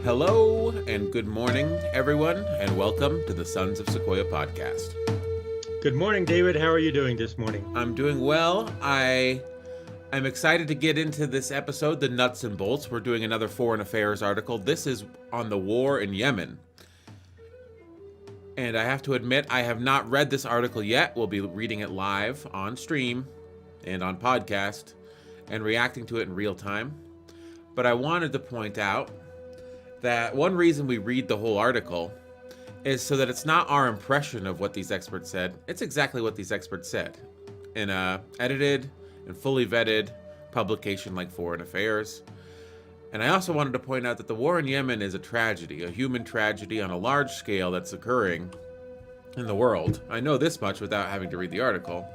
Hello and good morning, everyone, and welcome to the Sons of Sequoia podcast. Good morning, David. How are you doing this morning? I'm doing well. I'm excited to get into this episode, the nuts and bolts. We're doing another foreign affairs article. This is on the war in Yemen. And I have to admit, I have not read this article yet. We'll be reading it live on stream and on podcast and reacting to it in real time. But I wanted to point out that one reason we read the whole article is so that it's not our impression of what these experts said. It's exactly what these experts said in a edited and fully vetted publication like Foreign Affairs. And I also wanted to point out that the war in Yemen is a tragedy, a human tragedy on a large scale that's occurring in the world. I know this much without having to read the article.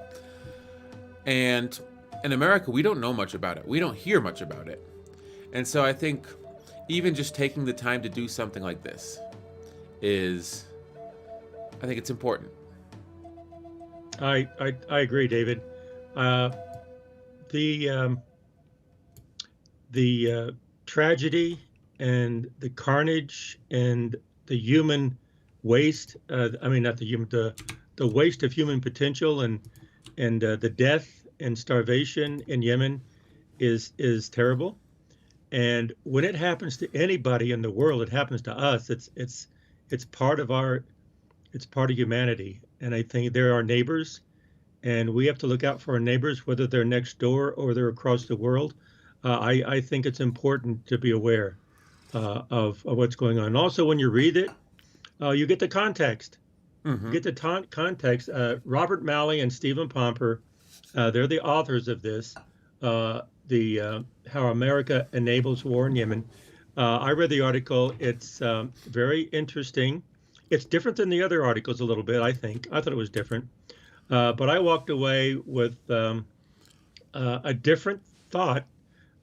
And in America, we don't know much about it. We don't hear much about it. And so I think even just taking the time to do something like this I think it's important. I agree, David. The tragedy and the carnage and the human waste. Not the human, the waste of human potential and the death and starvation in Yemen is terrible. And when it happens to anybody in the world, it happens to us. It's part of humanity. And I think they're our neighbors, and we have to look out for our neighbors, whether they're next door or they're across the world. I think it's important to be aware of what's going on. And also, when you read it, you get the context. Mm-hmm. You get the context. Robert Malley and Stephen Pomper, they're the authors of this. How America Enables War in Yemen. I read the article. It's very interesting. It's different than the other articles a little bit, I think. I thought it was different. But I walked away with a different thought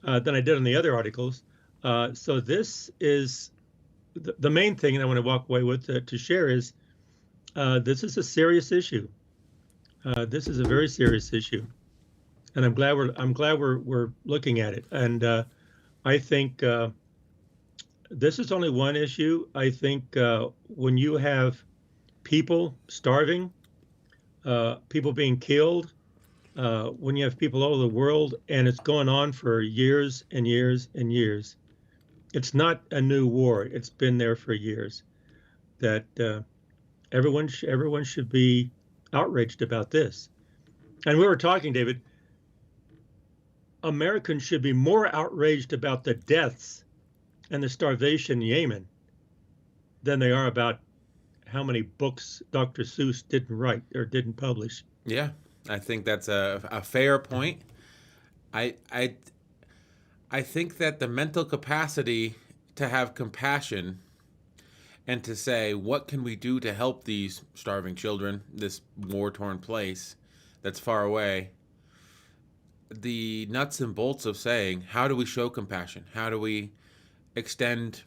than I did in the other articles. So this is the main thing that I want to walk away with to share is this is a serious issue. This is a very serious issue. And I'm glad we're looking at it. And I think this is only one issue. I think when you have people starving, people being killed, when you have people all over the world, and it's going on for years and years and years, it's not a new war. It's been there for years. That everyone should be outraged about this. And we were talking, David. Americans should be more outraged about the deaths and the starvation in Yemen than they are about how many books Dr. Seuss didn't write or didn't publish. Yeah, I think that's a fair point. I think that the mental capacity to have compassion and to say, what can we do to help these starving children, this war-torn place that's far away, the nuts and bolts of saying, how do we show compassion? How do we extend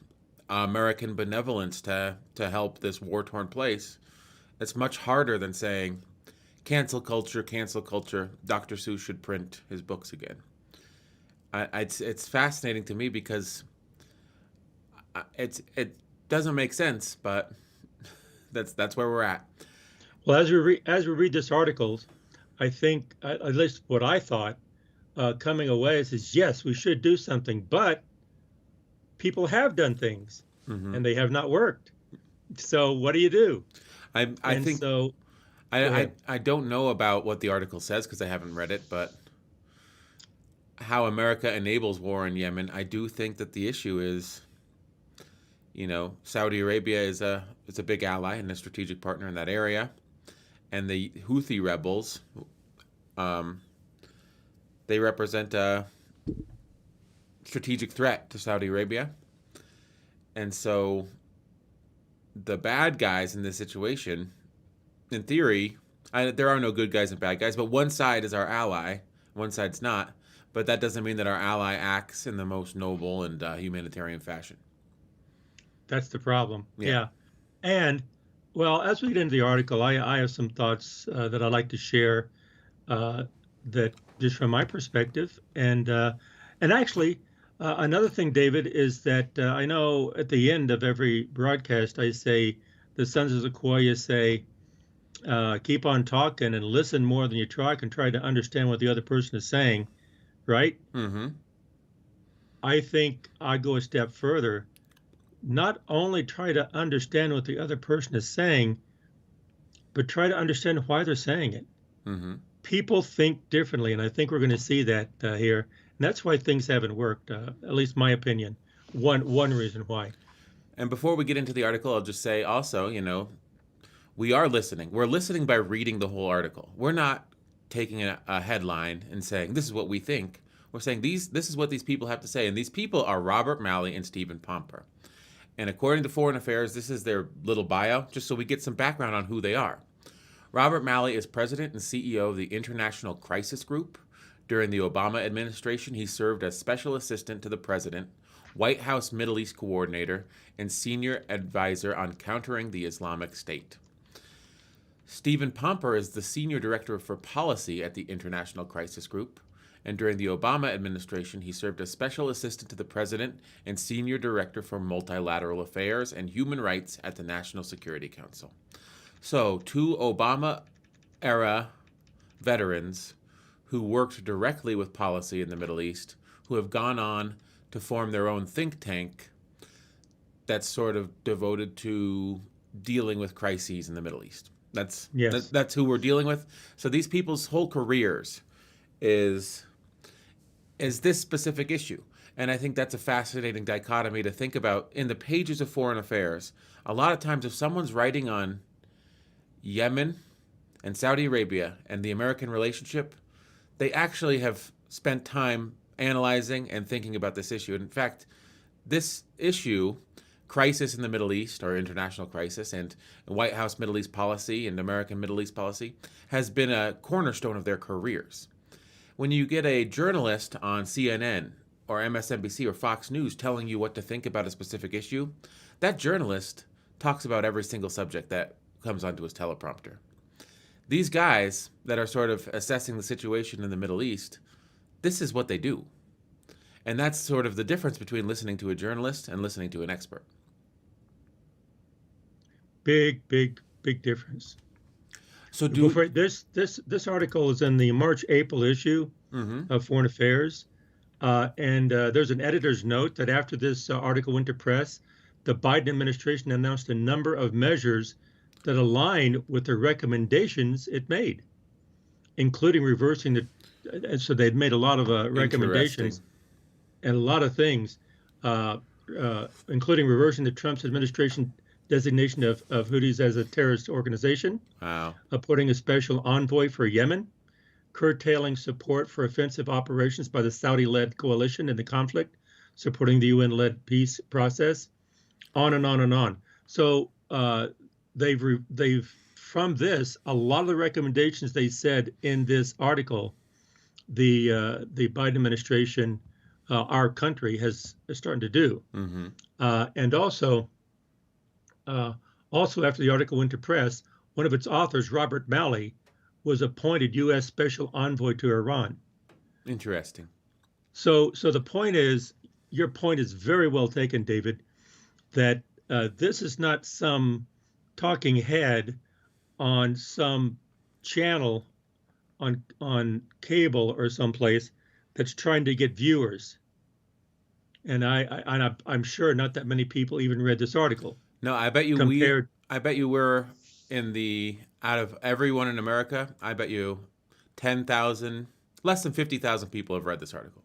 American benevolence to help this war-torn place? It's much harder than saying, cancel culture, Dr. Seuss should print his books again. It's fascinating to me because it doesn't make sense, but that's where we're at. Well, as we read this article, I think, at least what I thought, coming away is yes, we should do something, but people have done things and they have not worked. So what do you do? I don't know about what the article says because I haven't read it, but how America enables war in Yemen, I do think that the issue is, Saudi Arabia is a big ally and a strategic partner in that area, and the Houthi rebels, they represent a strategic threat to Saudi Arabia. And so the bad guys in this situation, in theory, there are no good guys and bad guys, but one side is our ally, one side's not. But that doesn't mean that our ally acts in the most noble and humanitarian fashion. That's the problem. Yeah. And, well, as we get into the article, I have some thoughts that I'd like to share that just from my perspective. And actually, Another thing, David, is that I know at the end of every broadcast, I say, the sons of Sequoia say, keep on talking and listen more than you talk and try to understand what the other person is saying, right? Mm-hmm. I think I go a step further. Not only try to understand what the other person is saying, but try to understand why they're saying it. Mm-hmm. People think differently, and I think we're going to see that here. And that's why things haven't worked, at least my opinion. One reason why. And before we get into the article, I'll just say also, we are listening. We're listening by reading the whole article. We're not taking a headline and saying, this is what we think. We're saying this is what these people have to say. And these people are Robert Malley and Stephen Pomper. And according to Foreign Affairs, this is their little bio, just so we get some background on who they are. Robert Malley is president and CEO of the International Crisis Group. During the Obama administration, he served as special assistant to the president, White House Middle East coordinator, and senior advisor on countering the Islamic State. Stephen Pomper is the senior director for policy at the International Crisis Group. And during the Obama administration, he served as special assistant to the president and senior director for multilateral affairs and human rights at the National Security Council. So, two Obama-era veterans who worked directly with policy in the Middle East, who have gone on to form their own think tank that's sort of devoted to dealing with crises in the Middle East. That's who we're dealing with. So these people's whole careers is this specific issue. And I think that's a fascinating dichotomy to think about in the pages of Foreign Affairs. A lot of times if someone's writing on Yemen and Saudi Arabia and the American relationship, they actually have spent time analyzing and thinking about this issue. In fact, this issue, crisis in the Middle East, or international crisis, and White House Middle East policy and American Middle East policy, has been a cornerstone of their careers. When you get a journalist on CNN or MSNBC or Fox News telling you what to think about a specific issue, that journalist talks about every single subject that comes onto his teleprompter. These guys that are sort of assessing the situation in the Middle East, this is what they do. And that's sort of the difference between listening to a journalist and listening to an expert. Big difference. So this article is in the March-April issue of Foreign Affairs, and there's an editor's note that after this article went to press, the Biden administration announced a number of measures that align with the recommendations it made, including reversing so they'd made a lot of recommendations and a lot of things, including reversing the Trump's administration designation of Houthis as a terrorist organization, appointing a special envoy for Yemen, curtailing support for offensive operations by the Saudi-led coalition in the conflict, supporting the UN-led peace process, on and on and on. So they've from this, a lot of the recommendations they said in this article, the Biden administration, our country is starting to do, and also after the article went to press, one of its authors, Robert Malley, was appointed U.S. Special Envoy to Iran. Interesting. So the point is, your point is very well taken, David, that this is not some talking head on some channel on cable or someplace that's trying to get viewers. And I'm sure not that many people even read this article. No, I bet you we're out of everyone in America, I bet you 10,000, less than 50,000 people have read this article.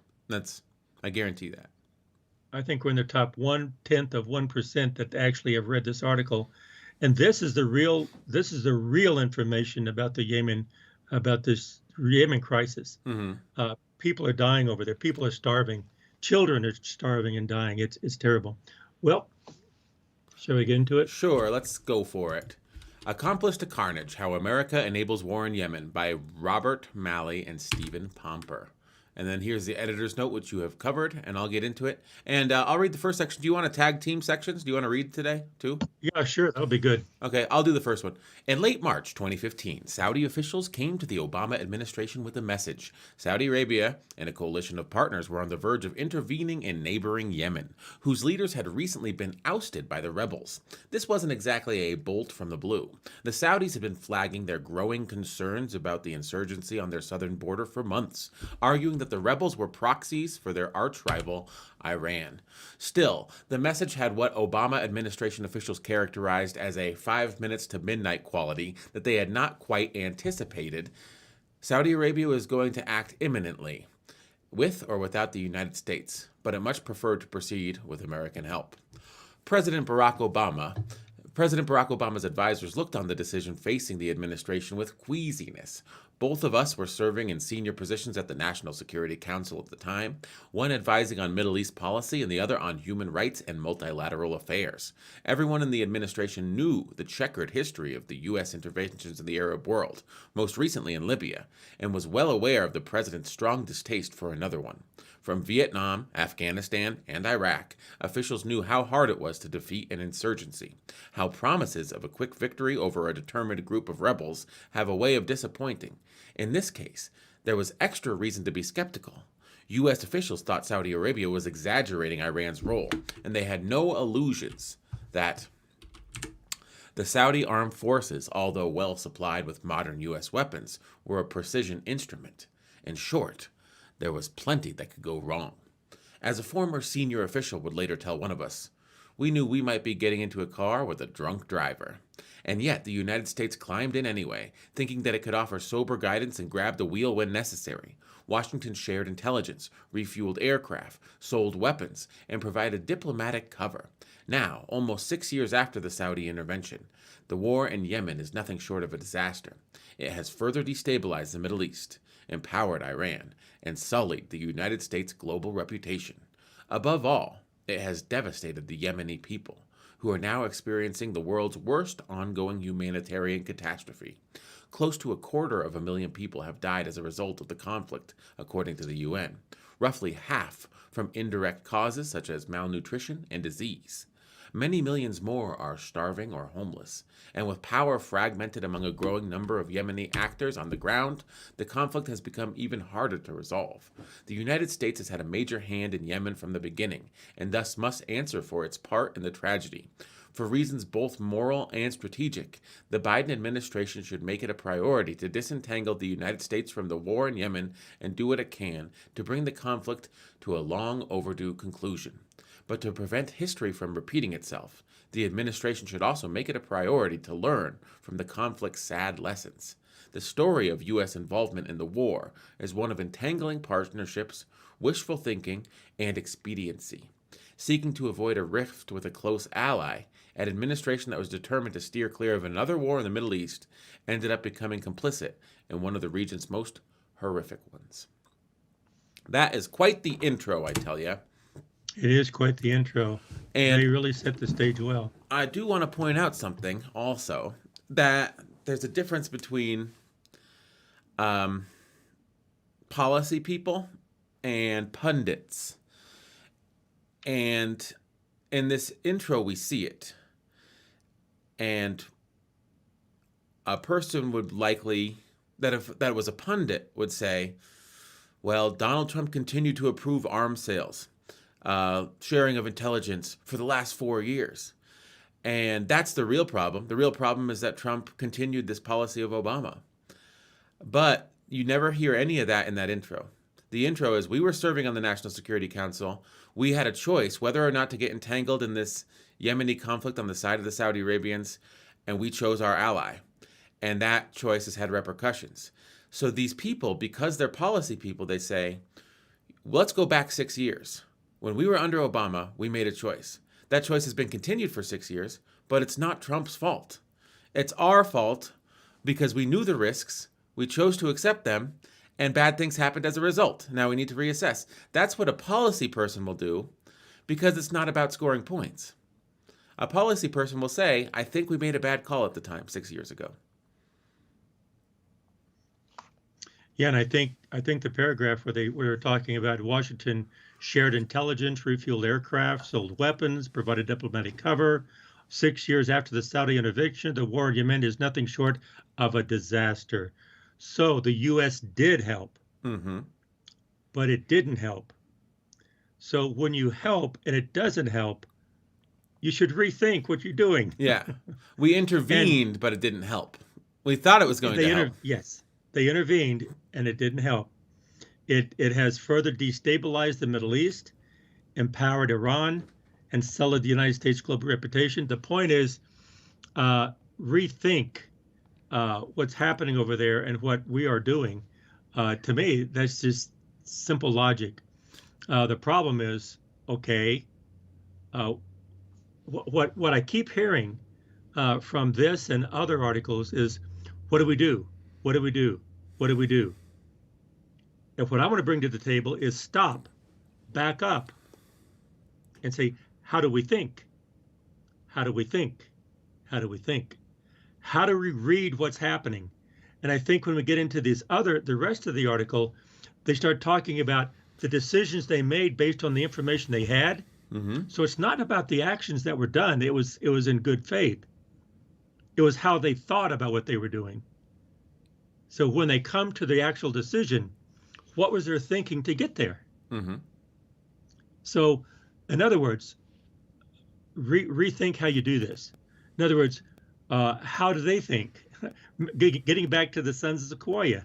I guarantee that. I think we're in the top 1/10 of 1% that actually have read this article. And this is the real information about this Yemen crisis. People are dying over there. People are starving. Children are starving and dying. It's terrible. Well, shall we get into it? Sure, let's go for it. Accomplice to Carnage, How America Enables War in Yemen by Robert Malley and Stephen Pomper. And then here's the editor's note, which you have covered, and I'll get into it. And I'll read the first section. Do you want to tag team sections? Do you want to read today, too? Yeah, sure. That'll be good. Okay, I'll do the first one. In late March 2015, Saudi officials came to the Obama administration with a message. Saudi Arabia and a coalition of partners were on the verge of intervening in neighboring Yemen, whose leaders had recently been ousted by the rebels. This wasn't exactly a bolt from the blue. The Saudis had been flagging their growing concerns about the insurgency on their southern border for months, arguing that the rebels were proxies for their arch-rival, Iran. Still, the message had what Obama administration officials characterized as a 5 minutes to midnight quality that they had not quite anticipated. Saudi Arabia was going to act imminently, with or without the United States, but it much preferred to proceed with American help. President Barack Obama's advisors looked on the decision facing the administration with queasiness. Both of us were serving in senior positions at the National Security Council at the time, one advising on Middle East policy and the other on human rights and multilateral affairs. Everyone in the administration knew the checkered history of the U.S. interventions in the Arab world, most recently in Libya, and was well aware of the president's strong distaste for another one. From Vietnam, Afghanistan, and Iraq, officials knew how hard it was to defeat an insurgency, how promises of a quick victory over a determined group of rebels have a way of disappointing. In this case, there was extra reason to be skeptical. U.S. officials thought Saudi Arabia was exaggerating Iran's role, and they had no illusions that the Saudi armed forces, although well supplied with modern U.S. weapons, were a precision instrument. In short, there was plenty that could go wrong. As a former senior official would later tell one of us, we knew we might be getting into a car with a drunk driver. And yet the United States climbed in anyway, thinking that it could offer sober guidance and grab the wheel when necessary. Washington shared intelligence, refueled aircraft, sold weapons, and provided diplomatic cover. Now, almost 6 years after the Saudi intervention, the war in Yemen is nothing short of a disaster. It has further destabilized the Middle East, empowered Iran, and sullied the United States' global reputation. Above all, it has devastated the Yemeni people, who are now experiencing the world's worst ongoing humanitarian catastrophe. Close to 250,000 people have died as a result of the conflict, according to the UN, roughly half from indirect causes such as malnutrition and disease. Many millions more are starving or homeless, and with power fragmented among a growing number of Yemeni actors on the ground, the conflict has become even harder to resolve. The United States has had a major hand in Yemen from the beginning, and thus must answer for its part in the tragedy. For reasons both moral and strategic, the Biden administration should make it a priority to disentangle the United States from the war in Yemen and do what it can to bring the conflict to a long overdue conclusion. But to prevent history from repeating itself, the administration should also make it a priority to learn from the conflict's sad lessons. The story of U.S. involvement in the war is one of entangling partnerships, wishful thinking, and expediency. Seeking to avoid a rift with a close ally, an administration that was determined to steer clear of another war in the Middle East ended up becoming complicit in one of the region's most horrific ones. That is quite the intro, I tell you. It is quite the intro. And they really set the stage well. I do want to point out something also, that there's a difference between policy people and pundits. And in this intro, we see it. And a person would likely, that if that was a pundit, would say, well, Donald Trump continued to approve arms sales. Sharing of intelligence for the last 4 years. And that's the real problem. The real problem is that Trump continued this policy of Obama. But you never hear any of that in that intro. The intro is, we were serving on the National Security Council. We had a choice whether or not to get entangled in this Yemeni conflict on the side of the Saudi Arabians, and we chose our ally. And that choice has had repercussions. So these people, because they're policy people, they say, let's go back 6 years. When we were under Obama, we made a choice. That choice has been continued for 6 years, but it's not Trump's fault. It's our fault because we knew the risks, we chose to accept them, and bad things happened as a result. Now we need to reassess. That's what a policy person will do because it's not about scoring points. A policy person will say, I think we made a bad call at the time, 6 years ago. Yeah, and I think the paragraph where they were talking about Washington shared intelligence, refueled aircraft, sold weapons, provided diplomatic cover. 6 years after the Saudi intervention, the war in Yemen is nothing short of a disaster. So the U.S. did help, Mm-hmm. but it didn't help. So when you help and it doesn't help, you should rethink what you're doing. Yeah. We And intervened, but it didn't help. We thought it was going to help. yes, they intervened and it didn't help. It has further destabilized the Middle East, empowered Iran, and sullied the United States' global reputation. The point is, rethink what's happening over there and what we are doing. To me, that's just simple logic. The problem is, okay, uh, what I keep hearing from this and other articles is, what do we do? What do we do? What do we do? And what I want to bring to the table is stop, back up, and say, how do we think? How do we think? How do we think? How do we read what's happening? And I think when we get into the rest of the article, they start talking about the decisions they made based on the information they had. Mm-hmm. So it's not about the actions that were done. It was in good faith. It was how they thought about what they were doing. So when they come to the actual decision, what was their thinking to get there? Mm-hmm. So, in other words, rethink how you do this. In other words, how do they think? Getting back to the sons of Sequoia,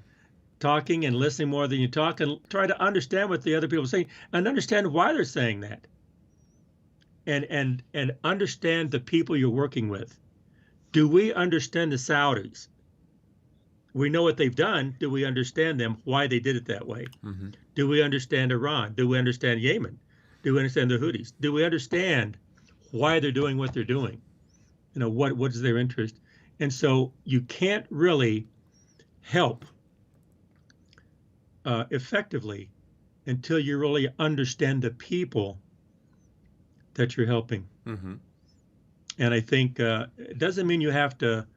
talking and listening more than you talk, and try to understand what the other people are saying and understand why they're saying that. And understand the people you're working with. Do we understand the Saudis? We know what they've done. Do we understand them, why they did it that way? Mm-hmm. Do we understand Iran? Do we understand Yemen? Do we understand the Houthis? Do we understand why they're doing what they're doing? You know, what is their interest? And so you can't really help effectively until you really understand the people that you're helping. Mm-hmm. And I think it doesn't mean you have to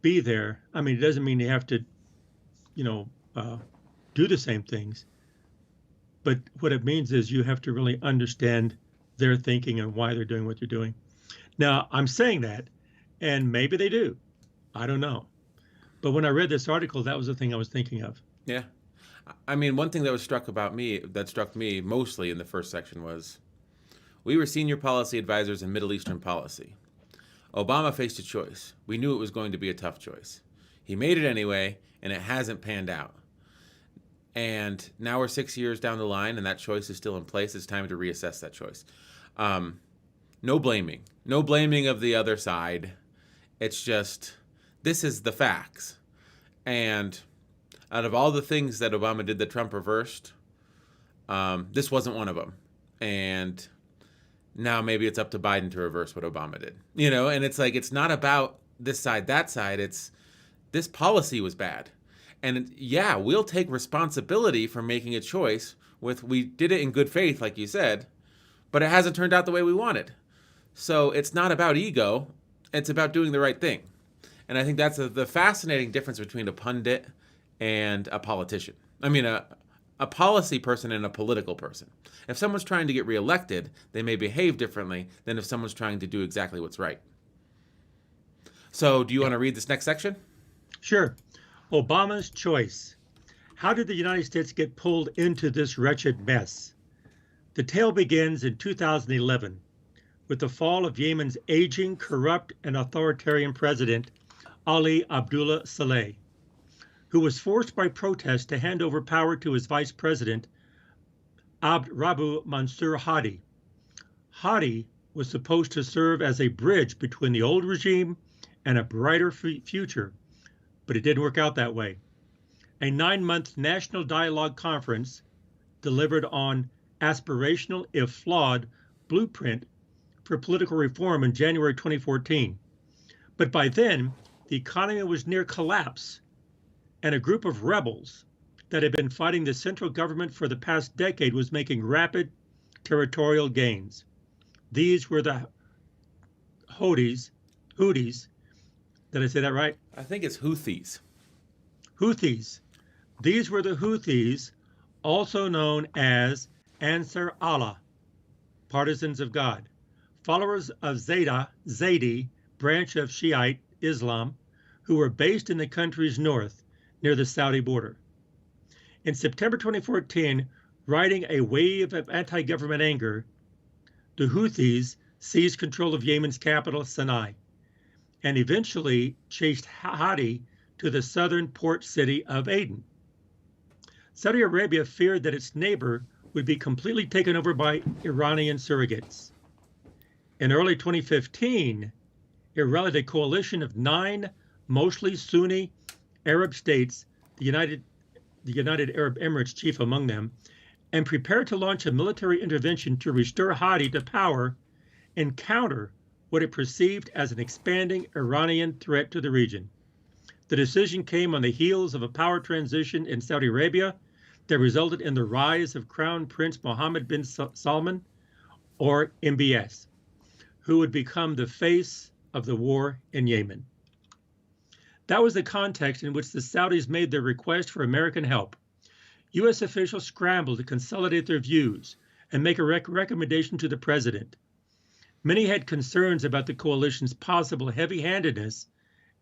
be there. I mean, it doesn't mean you have to, do the same things. But what it means is you have to really understand their thinking and why they're doing what they're doing. Now, I'm saying that, and maybe they do. I don't know. But when I read this article, that was the thing I was thinking of. Yeah. I mean, one thing that struck me mostly in the first section was, we were senior policy advisors in Middle Eastern policy. Obama faced a choice. We knew it was going to be a tough choice. He made it anyway, and it hasn't panned out. And now we're 6 years down the line, and that choice is still in place. It's time to reassess that choice. No blaming. No blaming of the other side. It's just, this is the facts. And out of all the things that Obama did that Trump reversed, this wasn't one of them. And now maybe it's up to Biden to reverse what Obama did. And it's like, it's not about this side, that side. It's, this policy was bad. And yeah, we'll take responsibility for making a choice we did it in good faith, like you said, but it hasn't turned out the way we wanted. So it's not about ego. It's about doing the right thing. And I think that's the fascinating difference between a pundit and a politician. I mean, a policy person and a political person. If someone's trying to get reelected, they may behave differently than if someone's trying to do exactly what's right. So do you want to read this next section? Sure. Obama's choice. How did the United States get pulled into this wretched mess? The tale begins in 2011 with the fall of Yemen's aging, corrupt, and authoritarian president, Ali Abdullah Saleh, who was forced by protest to hand over power to his vice president, Abd Rabbu Mansur Hadi. Hadi was supposed to serve as a bridge between the old regime and a brighter future, but it didn't work out that way. A 9-month national dialogue conference delivered on aspirational, if flawed, blueprint for political reform in January 2014. But by then, the economy was near collapse, and a group of rebels that had been fighting the central government for the past decade was making rapid territorial gains. These were the Houthis. Did I say that right? I think it's Houthis. Houthis, These were the Houthis, also known as Ansar Allah, partisans of God, followers of Zaydi branch of Shiite Islam, who were based in the country's north near the Saudi border. In September 2014, riding a wave of anti-government anger, the Houthis seized control of Yemen's capital, Sana'a, and eventually chased Hadi to the southern port city of Aden. Saudi Arabia feared that its neighbor would be completely taken over by Iranian surrogates. In early 2015, it rallied a coalition of 9 mostly Sunni Arab states, the United Arab Emirates chief among them, and prepared to launch a military intervention to restore Hadi to power and counter what it perceived as an expanding Iranian threat to the region. The decision came on the heels of a power transition in Saudi Arabia that resulted in the rise of Crown Prince Mohammed bin Salman, or MBS, who would become the face of the war in Yemen. That was the context in which the Saudis made their request for American help. U.S. officials scrambled to consolidate their views and make a recommendation to the president. Many had concerns about the coalition's possible heavy-handedness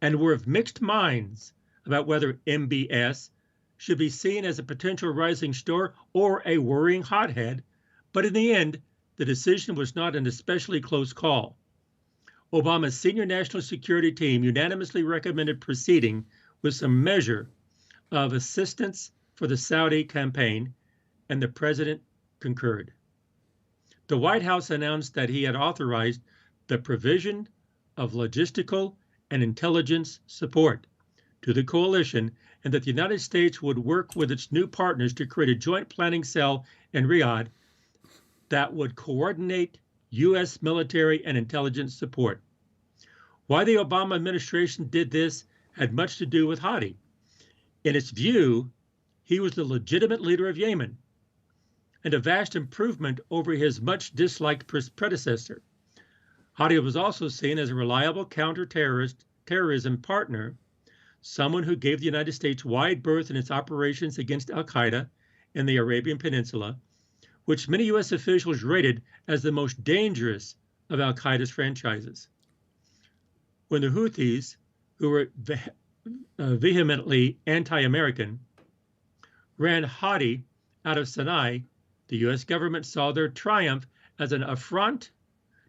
and were of mixed minds about whether MBS should be seen as a potential rising star or a worrying hothead, but in the end, the decision was not an especially close call. Obama's senior national security team unanimously recommended proceeding with some measure of assistance for the Saudi campaign, and the president concurred. The White House announced that he had authorized the provision of logistical and intelligence support to the coalition, and that the United States would work with its new partners to create a joint planning cell in Riyadh that would coordinate U.S. military and intelligence support. Why the Obama administration did this had much to do with Hadi. In its view, he was the legitimate leader of Yemen and a vast improvement over his much disliked predecessor. Hadi was also seen as a reliable counter-terrorism partner, someone who gave the United States wide berth in its operations against al-Qaeda in the Arabian Peninsula, which many U.S. officials rated as the most dangerous of al-Qaeda's franchises. When the Houthis, who were vehemently anti-American, ran Hadi out of Sana'a, the U.S. government saw their triumph as an affront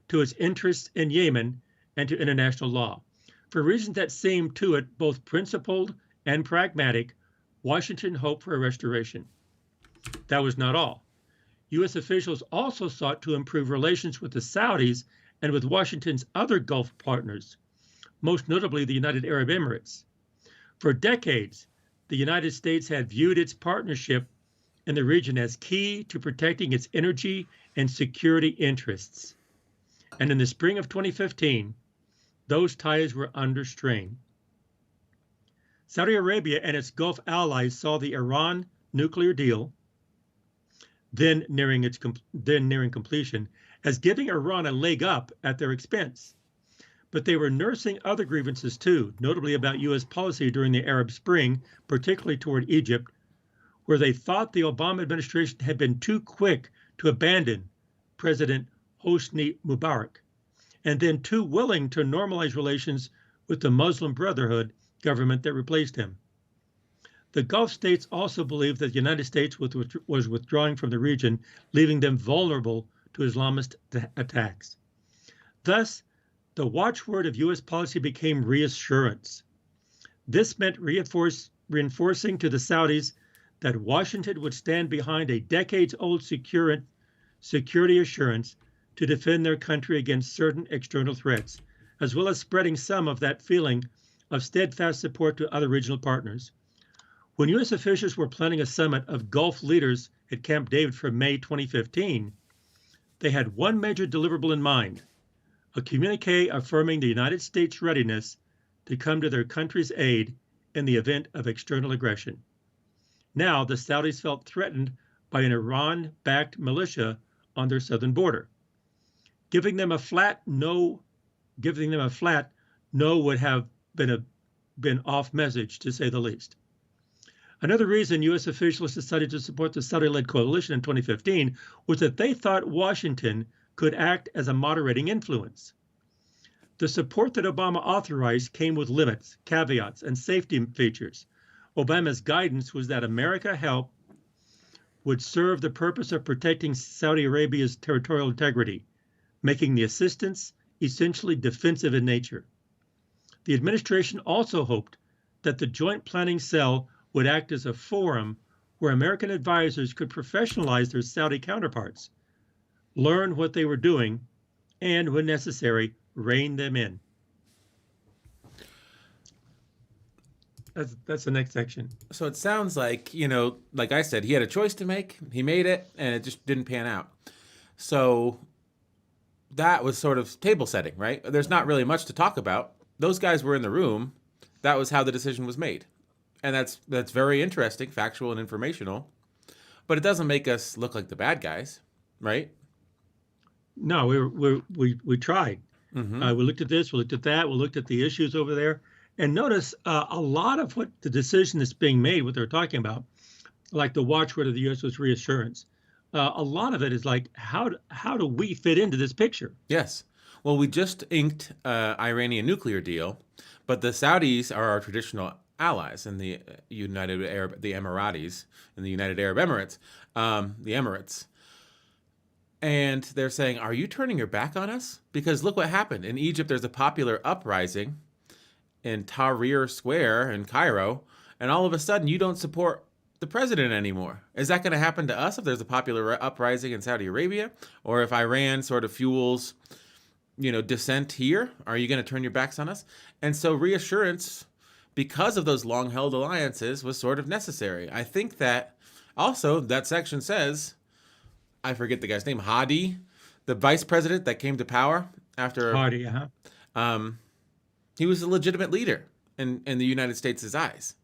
to its interests in Yemen and to international law. For reasons that seemed to it both principled and pragmatic, Washington hoped for a restoration. That was not all. U.S. officials also sought to improve relations with the Saudis and with Washington's other Gulf partners, most notably the United Arab Emirates. For decades, the United States had viewed its partnership in the region as key to protecting its energy and security interests. And in the spring of 2015, those ties were under strain. Saudi Arabia and its Gulf allies saw the Iran nuclear deal, then nearing completion, as giving Iran a leg up at their expense. But they were nursing other grievances too, notably about U.S. policy during the Arab Spring, particularly toward Egypt, where they thought the Obama administration had been too quick to abandon President Hosni Mubarak, and then too willing to normalize relations with the Muslim Brotherhood government that replaced him. The Gulf states also believed that the United States was withdrawing from the region, leaving them vulnerable to Islamist attacks. Thus, the watchword of U.S. policy became reassurance. This meant reinforcing to the Saudis that Washington would stand behind a decades-old security assurance to defend their country against certain external threats, as well as spreading some of that feeling of steadfast support to other regional partners. When U.S. officials were planning a summit of Gulf leaders at Camp David for May 2015, they had one major deliverable in mind: a communique affirming the United States' readiness to come to their country's aid in the event of external aggression. Now, the Saudis felt threatened by an Iran-backed militia on their southern border. Giving them a flat no would have been off message, to say the least. Another reason U.S. officials decided to support the Saudi-led coalition in 2015 was that they thought Washington could act as a moderating influence. The support that Obama authorized came with limits, caveats, and safety features. Obama's guidance was that America help would serve the purpose of protecting Saudi Arabia's territorial integrity, making the assistance essentially defensive in nature. The administration also hoped that the Joint Planning Cell would act as a forum where American advisors could professionalize their Saudi counterparts, learn what they were doing, and, when necessary, rein them in. That's the next section. So it sounds like, like I said, he had a choice to make. He made it, and it just didn't pan out. So that was sort of table setting, right? There's not really much to talk about. Those guys were in the room. That was how the decision was made. And that's very interesting, factual and informational. But it doesn't make us look like the bad guys, right? No, we tried. Mm-hmm. We looked at this, we looked at that, we looked at the issues over there. And notice a lot of what the decision that's being made, what they're talking about, like the watchword of the U.S. was reassurance. A lot of it is like, how do we fit into this picture? Yes. Well, we just inked Iranian nuclear deal, but the Saudis are our traditional allies in the Emiratis, in the United Arab Emirates, the Emirates. And they're saying, are you turning your back on us? Because look what happened. In Egypt, there's a popular uprising in Tahrir Square in Cairo, and all of a sudden you don't support the president anymore. Is that going to happen to us if there's a popular uprising in Saudi Arabia? Or if Iran sort of fuels, dissent here? Are you going to turn your backs on us? And so reassurance, because of those long-held alliances, was sort of necessary. I think that also that section says, I forget the guy's name, Hadi, the vice president that came to power after... Hadi, he was a legitimate leader in the United States' eyes.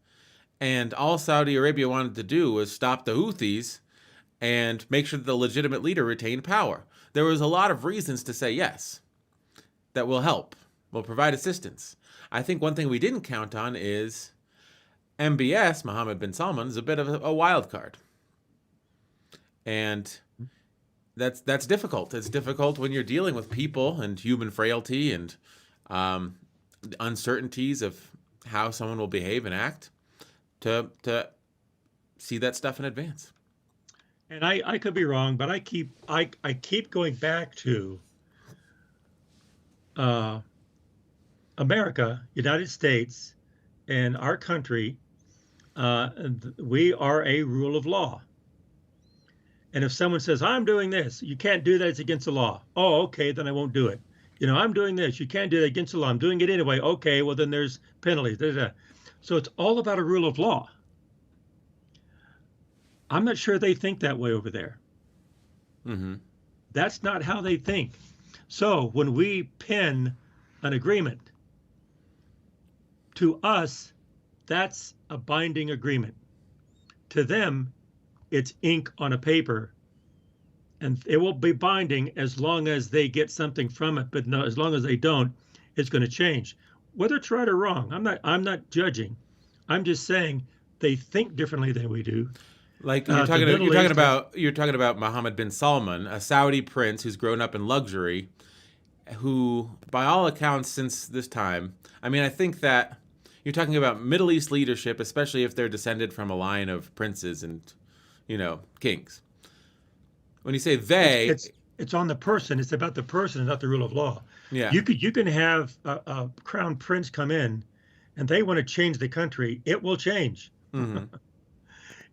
And all Saudi Arabia wanted to do was stop the Houthis and make sure that the legitimate leader retained power. There was a lot of reasons to say yes, that will help, will provide assistance. I think one thing we didn't count on is MBS, Mohammed bin Salman, is a bit of a wild card. And that's difficult. It's difficult when you're dealing with people and human frailty and uncertainties of how someone will behave and act, to see that stuff in advance. And I could be wrong, but I keep going back to America, United States, and our country. We are a rule of law. And if someone says, I'm doing this, you can't do that, it's against the law. Oh, okay, then I won't do it. I'm doing this, you can't do that, against the law. I'm doing it anyway. Okay, well, then there's penalties. So it's all about a rule of law. I'm not sure they think that way over there. Mm-hmm. That's not how they think. So when we pen an agreement, to us, that's a binding agreement. To them, it's ink on a paper, and it will be binding as long as they get something from it. But no, as long as they don't, it's going to change. Whether it's right or wrong, I'm not judging. I'm just saying they think differently than we do. Like you're talking about Mohammed bin Salman, a Saudi prince who's grown up in luxury, who, by all accounts, since this time, I think that you're talking about Middle East leadership, especially if they're descended from a line of princes and, kings. When you say they, it's on the person. It's about the person, and not the rule of law. Yeah. You can have a crown prince come in, and they want to change the country. It will change. Mm-hmm.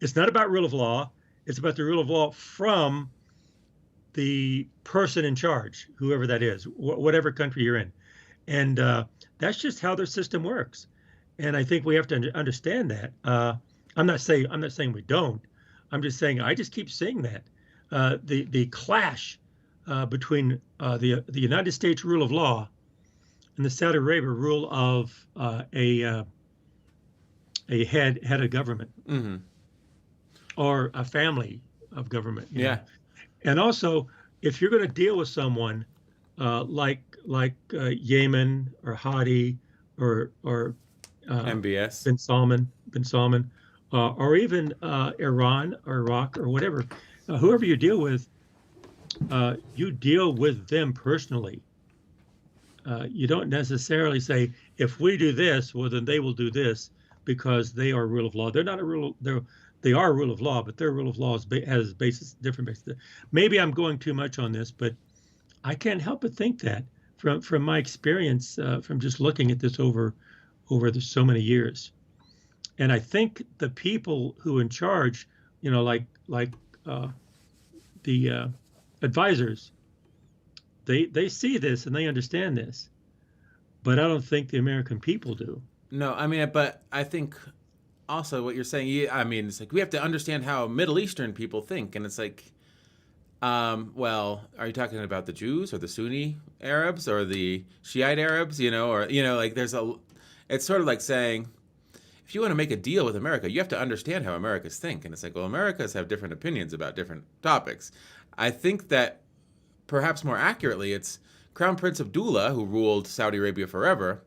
It's not about rule of law. It's about the rule of law from the person in charge, whoever that is, whatever country you're in. And that's just how their system works. And I think we have to understand that. I'm not saying we don't. I'm just saying I just keep seeing that. The clash between the United States rule of law and the Saudi Arabia rule of a head of government. Mm-hmm. Or a family of government. Yeah. And also, if you're going to deal with someone like Yemen or Hadi or MBS, bin Salman, or even Iran or Iraq or whatever, whoever you deal with them personally. You don't necessarily say, if we do this, well, then they will do this because they are rule of law. They're not a rule. They are a rule of law, but their rule of law has different basis. Maybe I'm going too much on this, but I can't help but think that from my experience, from just looking at this over so many years. And I think the people who in charge, like the advisors, they see this and they understand this, but I don't think the American people do. No, I mean, but I think also what you're saying, I mean, it's like we have to understand how Middle Eastern people think, and it's like, well, are you talking about the Jews or the Sunni Arabs or the Shiite Arabs? Like it's sort of like saying, if you want to make a deal with America, you have to understand how Americans think, and it's like, well, Americans have different opinions about different topics. I think that perhaps more accurately, it's Crown Prince Abdullah, who ruled Saudi Arabia forever.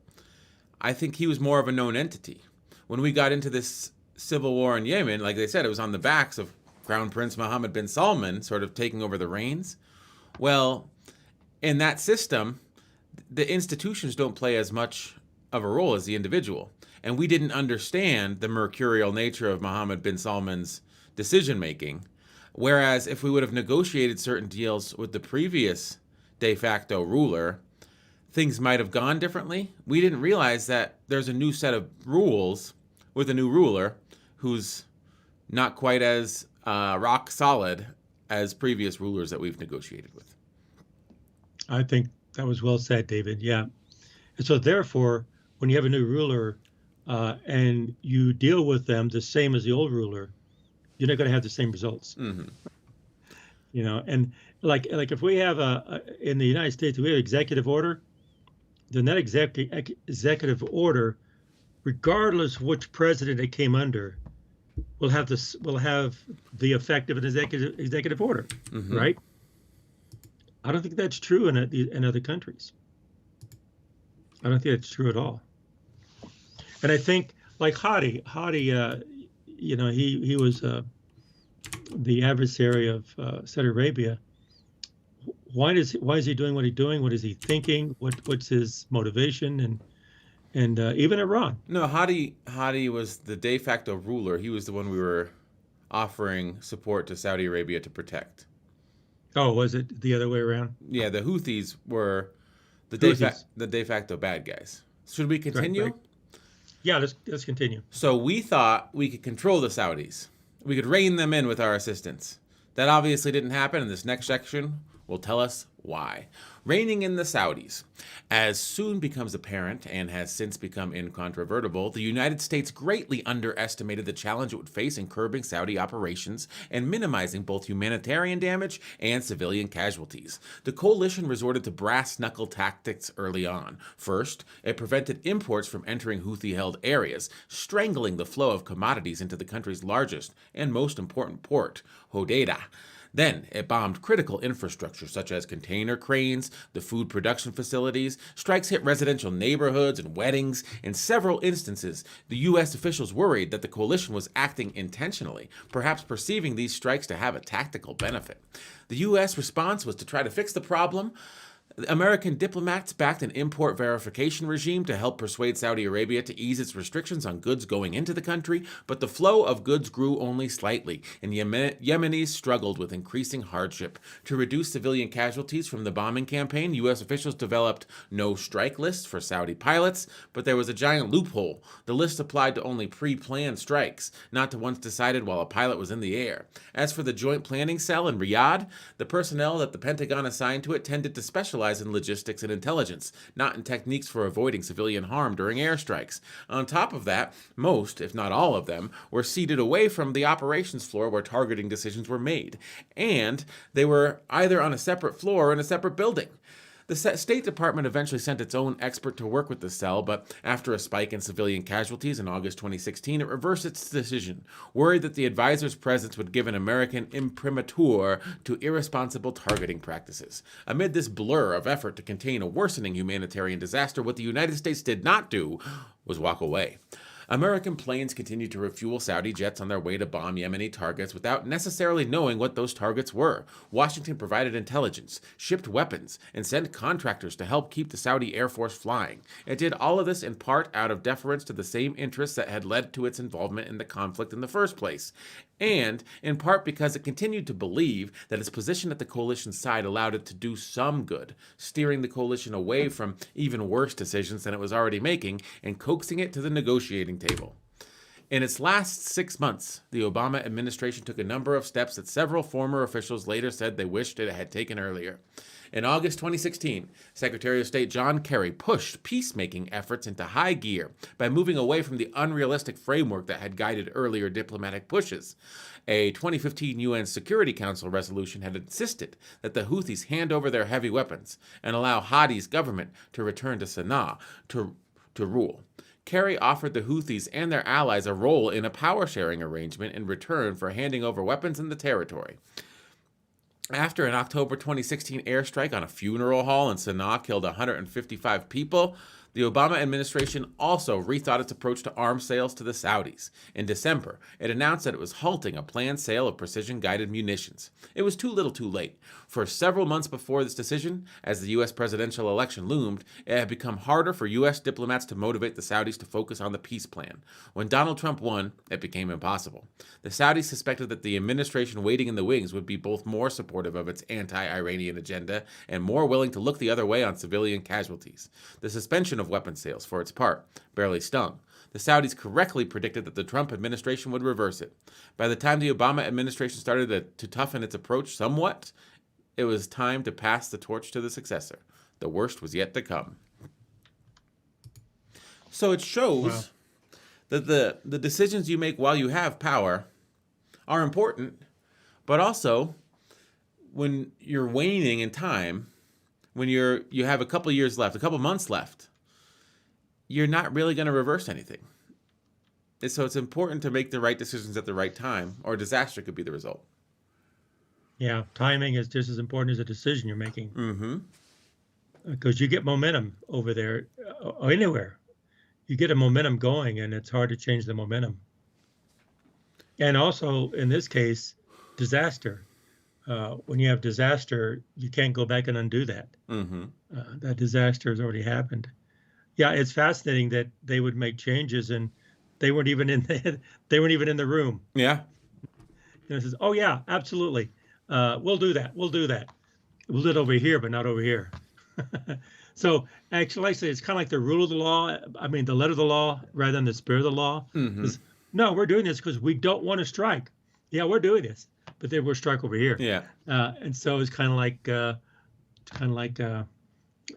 I think he was more of a known entity. When we got into this civil war in Yemen, like they said, it was on the backs of Crown Prince Mohammed bin Salman sort of taking over the reins. Well, in that system, the institutions don't play as much of a role as the individual. And we didn't understand the mercurial nature of Mohammed bin Salman's decision-making. Whereas if we would have negotiated certain deals with the previous de facto ruler, things might have gone differently. We didn't realize that there's a new set of rules with a new ruler who's not quite as rock solid as previous rulers that we've negotiated with. I think that was well said, David. Yeah. And so therefore, when you have a new ruler and you deal with them the same as the old ruler, you're not going to have the same results. Mm-hmm. And like if we have in the United States, we have executive order, then that executive order, regardless which president it came under, will have the effect of an executive order, mm-hmm. right? I don't think that's true in other countries. I don't think that's true at all. And I think like Hadi, he was the adversary of Saudi Arabia. Why is he doing what he's doing? What is he thinking? What's his motivation? And even Iran. No, Hadi was the de facto ruler. He was the one we were offering support to Saudi Arabia to protect. Oh, was it the other way around? Yeah, the Houthis were the de facto bad guys. Should we continue? Right. Yeah, let's continue. So we thought we could control the Saudis. We could rein them in with our assistance. That obviously didn't happen, and this next section will tell us why. Reining in the Saudis. As soon becomes apparent, and has since become incontrovertible, the United States greatly underestimated the challenge it would face in curbing Saudi operations and minimizing both humanitarian damage and civilian casualties. The coalition resorted to brass-knuckle tactics early on. First, it prevented imports from entering Houthi-held areas, strangling the flow of commodities into the country's largest and most important port, Hodeidah. Then it bombed critical infrastructure such as container cranes, the food production facilities. Strikes hit residential neighborhoods and weddings. In several instances, the U.S. officials worried that the coalition was acting intentionally, perhaps perceiving these strikes to have a tactical benefit. The U.S. response was to try to fix the problem. American diplomats backed an import verification regime to help persuade Saudi Arabia to ease its restrictions on goods going into the country, but the flow of goods grew only slightly, and Yemenis struggled with increasing hardship. To reduce civilian casualties from the bombing campaign, U.S. officials developed no-strike lists for Saudi pilots, but there was a giant loophole. The list applied to only pre-planned strikes, not to ones decided while a pilot was in the air. As for the Joint Planning Cell in Riyadh, the personnel that the Pentagon assigned to it tended to specialize in logistics and intelligence, not in techniques for avoiding civilian harm during airstrikes. On top of that, most, if not all of them, were seated away from the operations floor where targeting decisions were made, and they were either on a separate floor or in a separate building. The State Department eventually sent its own expert to work with the cell, but after a spike in civilian casualties in August 2016, it reversed its decision, worried that the advisor's presence would give an American imprimatur to irresponsible targeting practices. Amid this blur of effort to contain a worsening humanitarian disaster, what the United States did not do was walk away. American planes continued to refuel Saudi jets on their way to bomb Yemeni targets without necessarily knowing what those targets were. Washington provided intelligence, shipped weapons, and sent contractors to help keep the Saudi Air Force flying. It did all of this in part out of deference to the same interests that had led to its involvement in the conflict in the first place, and in part because it continued to believe that its position at the coalition's side allowed it to do some good, steering the coalition away from even worse decisions than it was already making and coaxing it to the negotiating table. In its last 6 months, the Obama administration took a number of steps that several former officials later said they wished it had taken earlier. In August 2016, Secretary of State John Kerry pushed peacemaking efforts into high gear by moving away from the unrealistic framework that had guided earlier diplomatic pushes. A 2015 UN Security Council resolution had insisted that the Houthis hand over their heavy weapons and allow Hadi's government to return to Sana'a to rule. Kerry offered the Houthis and their allies a role in a power-sharing arrangement in return for handing over weapons in the territory. After an October 2016 airstrike on a funeral hall in Sana'a killed 155 people, the Obama administration also rethought its approach to arms sales to the Saudis. In December, it announced that it was halting a planned sale of precision-guided munitions. It was too little too late. For several months before this decision, as the U.S. presidential election loomed, it had become harder for U.S. diplomats to motivate the Saudis to focus on the peace plan. When Donald Trump won, it became impossible. The Saudis suspected that the administration waiting in the wings would be both more supportive of its anti-Iranian agenda and more willing to look the other way on civilian casualties. The suspension of weapons sales, for its part, barely stung. The Saudis correctly predicted that the Trump administration would reverse it. By the time the Obama administration started to toughen its approach somewhat, it was time to pass the torch to the successor. The worst was yet to come. So it shows that the decisions you make while you have power are important, but also when you're waning in time, when you have a couple years left, a couple months left, you're not really going to reverse anything. And so it's important to make the right decisions at the right time, or disaster could be the result. Yeah, timing is just as important as a decision you're making. Mm-hmm. Because you get momentum over there, or anywhere. You get a momentum going, and it's hard to change the momentum. And also, in this case, disaster. When you have disaster, you can't go back and undo that. Mm-hmm. That disaster has already happened. Yeah, it's fascinating that they would make changes, and they weren't even in the room. Yeah. And it says, "Oh yeah, absolutely, we'll do that. We'll do that. We'll do it over here, but not over here." So actually, it's kind of like the rule of the law. I mean, the letter of the law rather than the spirit of the law. Mm-hmm. No, we're doing this because we don't want to strike. Yeah, we're doing this, but then we're strike over here. Yeah. And so it's kind of like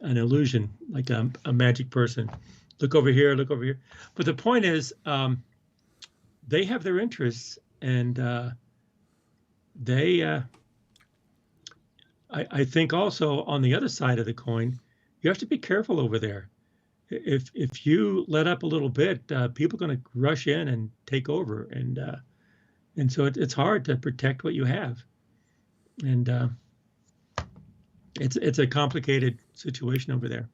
an illusion, like a magic person. Look over here, look over here. But the point is, they have their interests, and I think also on the other side of the coin, you have to be careful over there. If you let up a little bit, people are going to rush in and take over, and so it's hard to protect what you have, and it's a complicated situation over there.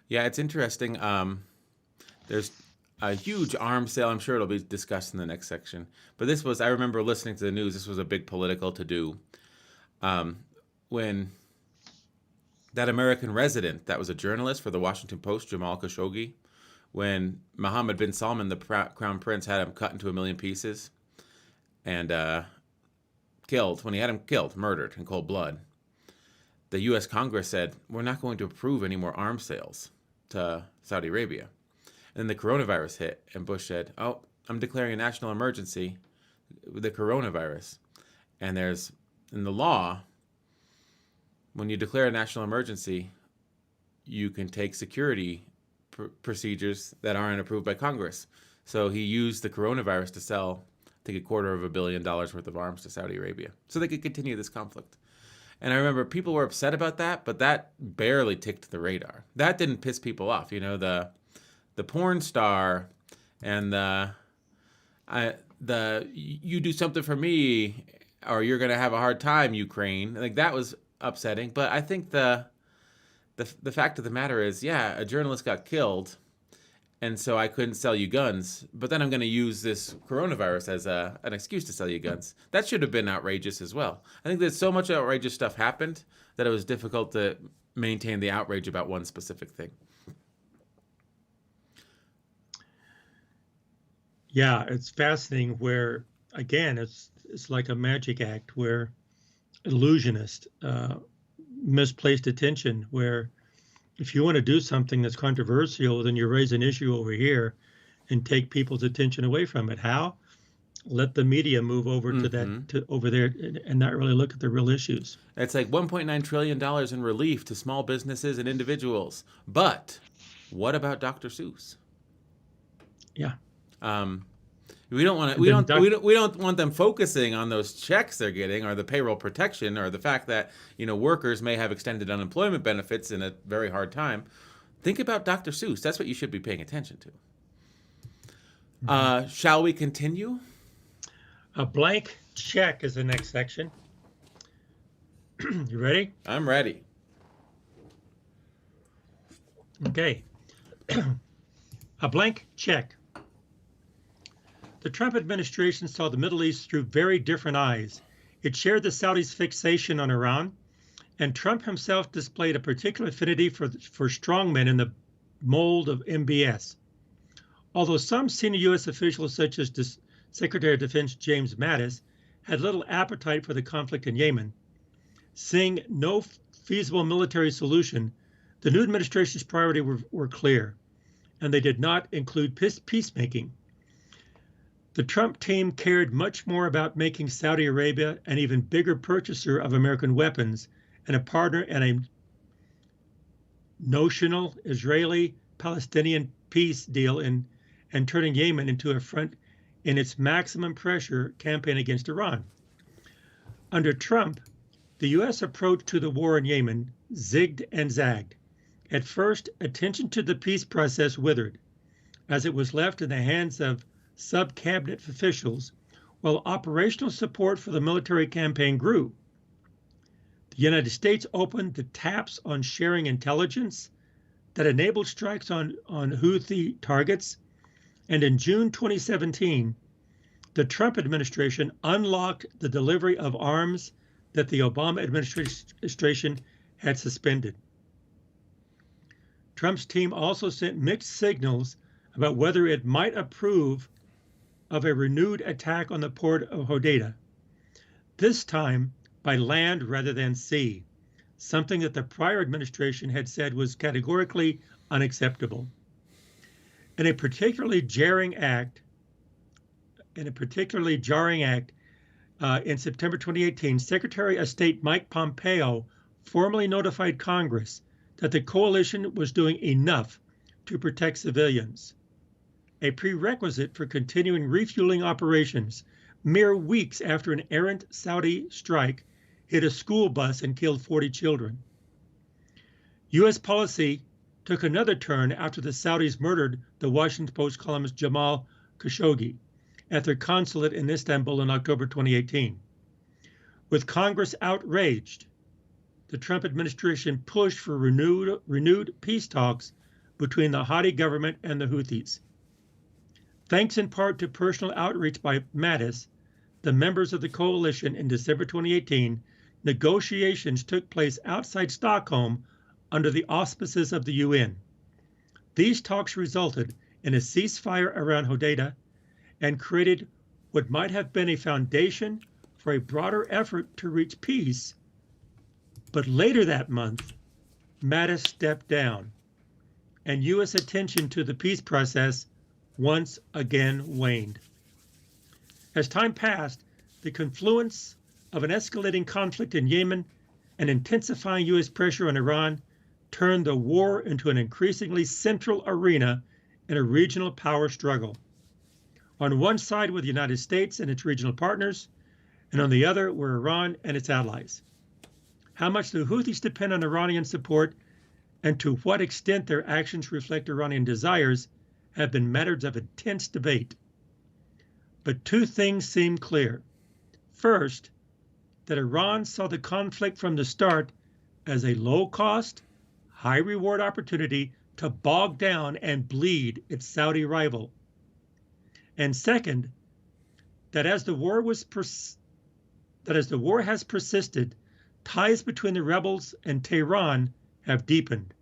Yeah, it's interesting. There's a huge arms sale. I'm sure it'll be discussed in the next section. But I remember listening to the news. This was a big political to-do. When that American resident that was a journalist for the Washington Post, Jamal Khashoggi, when Mohammed bin Salman, the crown prince, had him cut into 1 million pieces and killed, when he had him killed, murdered in cold blood, the U.S. Congress said, we're not going to approve any more arms sales to Saudi Arabia. And then the coronavirus hit, and Bush said, oh, I'm declaring a national emergency with the coronavirus. And there's, in the law, when you declare a national emergency, you can take security procedures that aren't approved by Congress. So he used the coronavirus to sell, I think, $250 million worth of arms to Saudi Arabia so they could continue this conflict. And I remember people were upset about that, but that barely ticked the radar. That didn't piss people off. You know, the porn star and the you do something for me or you're going to have a hard time, Ukraine. Like, that was upsetting. But I think the fact of the matter is, yeah, a journalist got killed, and so I couldn't sell you guns. But then I'm going to use this coronavirus as an excuse to sell you guns. That should have been outrageous as well. I think that so much outrageous stuff happened that it was difficult to maintain the outrage about one specific thing. Yeah, it's fascinating where, again, it's like a magic act where illusionist, misplaced attention, where if you want to do something that's controversial, then you raise an issue over here and take people's attention away from it. How? Let the media move over to that, to over there, and not really look at the real issues. It's like $1.9 trillion in relief to small businesses and individuals. But what about Dr. Seuss? Yeah. We don't want to. We don't want them focusing on those checks they're getting, or the payroll protection, or the fact that workers may have extended unemployment benefits in a very hard time. Think about Dr. Seuss. That's what you should be paying attention to. Shall we continue? A blank check is the next section. You ready? I'm ready. Okay. A blank check. The Trump administration saw the Middle East through very different eyes. It shared the Saudis' fixation on Iran, and Trump himself displayed a particular affinity for strongmen in the mold of MBS. Although some senior U.S. officials, such as Secretary of Defense James Mattis, had little appetite for the conflict in Yemen, seeing no feasible military solution, the new administration's priorities were clear, and they did not include peacemaking. The Trump team cared much more about making Saudi Arabia an even bigger purchaser of American weapons and a partner in a notional Israeli-Palestinian peace deal and turning Yemen into a front in its maximum pressure campaign against Iran. Under Trump, the U.S. approach to the war in Yemen zigged and zagged. At first, attention to the peace process withered, as it was left in the hands of sub-cabinet officials, while operational support for the military campaign grew. The United States opened the taps on sharing intelligence that enabled strikes on Houthi targets, and in June 2017, the Trump administration unlocked the delivery of arms that the Obama administration had suspended. Trump's team also sent mixed signals about whether it might approve of a renewed attack on the port of Hodeidah, this time by land rather than sea, something that the prior administration had said was categorically unacceptable. In a particularly jarring act, in September 2018, Secretary of State Mike Pompeo formally notified Congress that the coalition was doing enough to protect civilians, a prerequisite for continuing refueling operations mere weeks after an errant Saudi strike hit a school bus and killed 40 children. U.S. policy took another turn after the Saudis murdered the Washington Post columnist Jamal Khashoggi at their consulate in Istanbul in October 2018. With Congress outraged, the Trump administration pushed for renewed peace talks between the Houthi government and the Houthis. Thanks in part to personal outreach by Mattis, the members of the coalition in December 2018, negotiations took place outside Stockholm under the auspices of the UN. These talks resulted in a ceasefire around Hodeidah and created what might have been a foundation for a broader effort to reach peace. But later that month, Mattis stepped down, and U.S. attention to the peace process once again waned. As time passed, the confluence of an escalating conflict in Yemen and intensifying U.S. pressure on Iran turned the war into an increasingly central arena in a regional power struggle. On one side were the United States and its regional partners, and on the other were Iran and its allies. How much the Houthis depend on Iranian support and to what extent their actions reflect Iranian desires have been matters of intense debate. But two things seem clear. First, that Iran saw the conflict from the start as a low-cost, high-reward opportunity to bog down and bleed its Saudi rival. And second, that as the war has persisted, ties between the rebels and Tehran have deepened,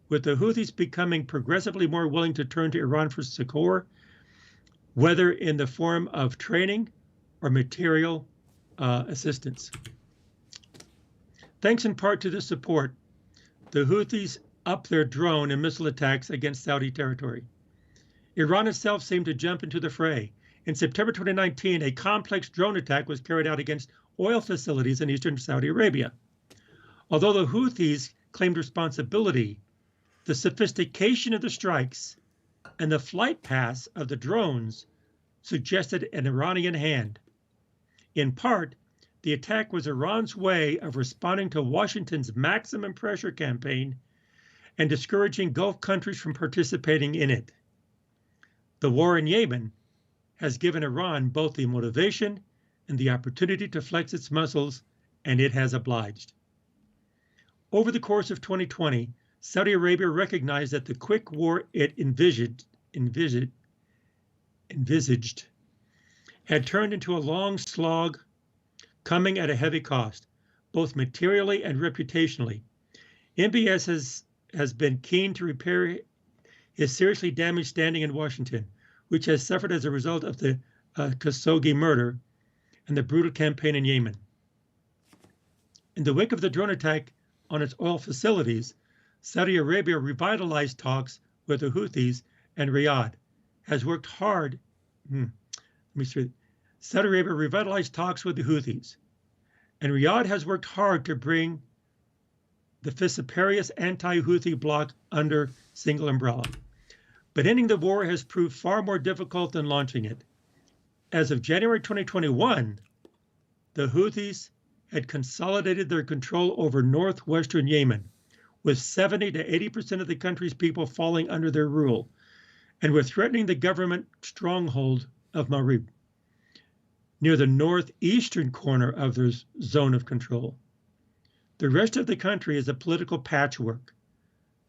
with the Houthis becoming progressively more willing to turn to Iran for succor, whether in the form of training or material assistance. Thanks in part to this support, the Houthis upped their drone and missile attacks against Saudi territory. Iran itself seemed to jump into the fray. In September 2019, a complex drone attack was carried out against oil facilities in eastern Saudi Arabia. Although the Houthis claimed responsibility, the sophistication of the strikes and the flight paths of the drones suggested an Iranian hand. In part, the attack was Iran's way of responding to Washington's maximum pressure campaign and discouraging Gulf countries from participating in it. The war in Yemen has given Iran both the motivation and the opportunity to flex its muscles, and it has obliged. Over the course of 2020, Saudi Arabia recognized that the quick war it envisaged had turned into a long slog, coming at a heavy cost, both materially and reputationally. MBS has been keen to repair his seriously damaged standing in Washington, which has suffered as a result of the Khashoggi murder and the brutal campaign in Yemen. In the wake of the drone attack on its oil facilities, Saudi Arabia revitalized talks with the Houthis, and Riyadh has worked hard. Saudi Arabia revitalized talks with the Houthis, and Riyadh has worked hard to bring the vociferous anti-Houthi bloc under single umbrella. But ending the war has proved far more difficult than launching it. As of January 2021, the Houthis had consolidated their control over northwestern Yemen, with 70 to 80% of the country's people falling under their rule, and were threatening the government stronghold of Marib, near the northeastern corner of their zone of control. The rest of the country is a political patchwork,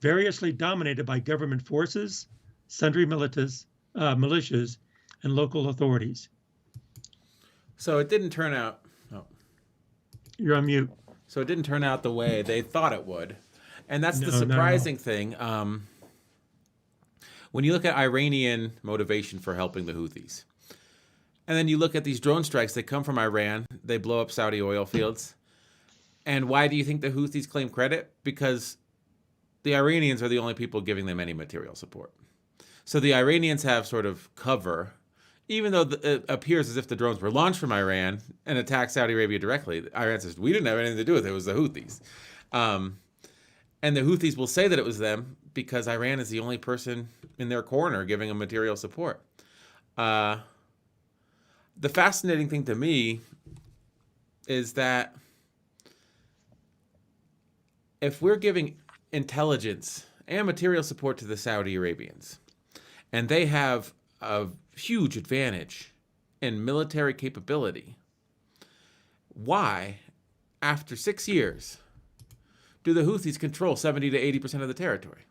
variously dominated by government forces, sundry militias, and local authorities. So it didn't turn out. Oh. You're on mute. So it didn't turn out the way they thought it would. And that's the surprising thing. When you look at Iranian motivation for helping the Houthis, and then you look at these drone strikes, they come from Iran, they blow up Saudi oil fields. And why do you think the Houthis claim credit? Because the Iranians are the only people giving them any material support. So the Iranians have sort of cover, even though it appears as if the drones were launched from Iran and attacked Saudi Arabia directly. Iran says, we didn't have anything to do with it, it was the Houthis. And the Houthis will say that it was them because Iran is the only person in their corner giving them material support. The fascinating thing to me is that if we're giving intelligence and material support to the Saudi Arabians, and they have a huge advantage in military capability, why, after 6 years, do the Houthis control 70 to 80% of the territory?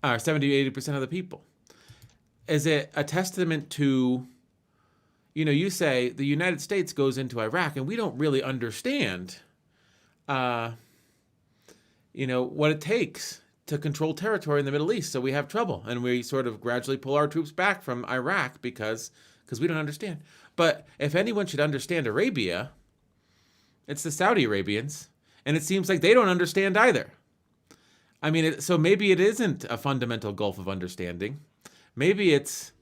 70 to 80% of the people? Is it a testament to, you say the United States goes into Iraq and we don't really understand, what it takes to control territory in the Middle East. So we have trouble and we sort of gradually pull our troops back from Iraq because we don't understand. But if anyone should understand Arabia, it's the Saudi Arabians. And it seems like they don't understand either. I mean, so maybe it isn't a fundamental gulf of understanding. Maybe it's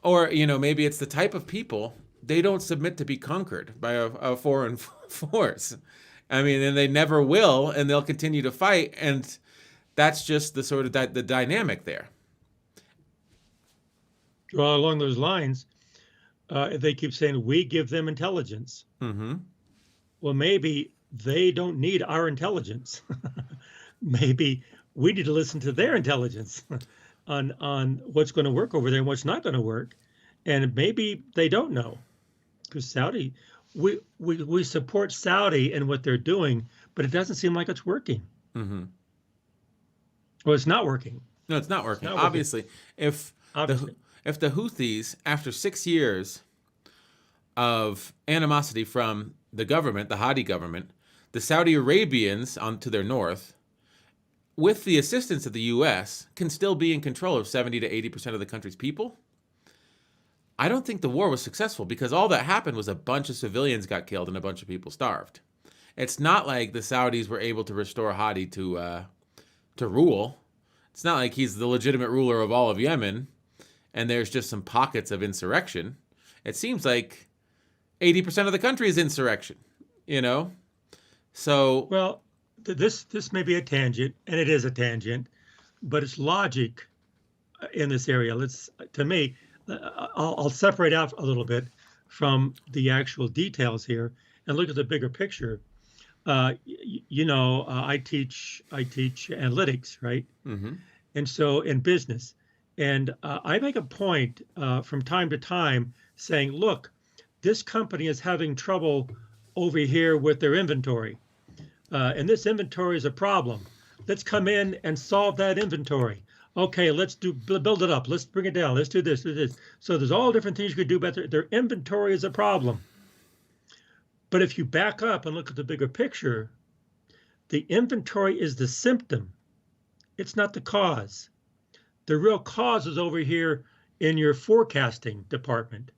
the type of people, they don't submit to be conquered by a foreign force. I mean, and they never will, and they'll continue to fight. And that's just the sort of the dynamic there. Well, along those lines, they keep saying, we give them intelligence. Mm-hmm. Well, maybe they don't need our intelligence. Maybe we need to listen to their intelligence on what's going to work over there and what's not going to work. And maybe they don't know, because Saudi, we support Saudi and what they're doing, but it doesn't seem like it's working. Mm-hmm. Well, it's not working. No, it's not It's working. not working. Obviously, if the Obviously. if the Houthis, after 6 years of animosity from the government, the Hadi government, the Saudi Arabians on to their north, with the assistance of the U.S., can still be in control of 70 to 80% of the country's people, I don't think the war was successful, because all that happened was a bunch of civilians got killed and a bunch of people starved. It's not like the Saudis were able to restore Hadi to rule. It's not like he's the legitimate ruler of all of Yemen, and there's just some pockets of insurrection. It seems like 80% of the country is insurrection, you know? So, Well, this may be a tangent, and it is a tangent, but it's logic in this area. To me, I'll separate out a little bit from the actual details here and look at the bigger picture. I teach analytics, right? mm-hmm. And so in business, and I make a point from time to time saying, look, this company is having trouble over here with their inventory, and this inventory is a problem. Let's come in and solve that inventory. Okay, let's build it up. Let's bring it down. Let's do this, do this. So there's all different things you could do, but their inventory is a problem. But if you back up and look at the bigger picture, the inventory is the symptom. It's not the cause. The real cause is over here in your forecasting department.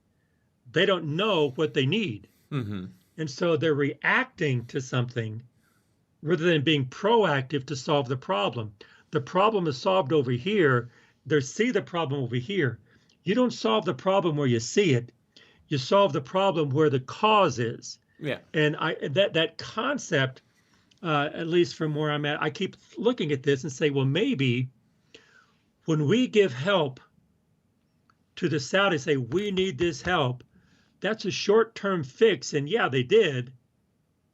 They don't know what they need. Mm-hmm. And so they're reacting to something rather than being proactive to solve the problem. The problem is solved over here. They see the problem over here. You don't solve the problem where you see it. You solve the problem where the cause is. Yeah. And that concept, at least from where I'm at, I keep looking at this and say, well, maybe when we give help to the Saudis, say we need this help, that's a short-term fix. And yeah, they did,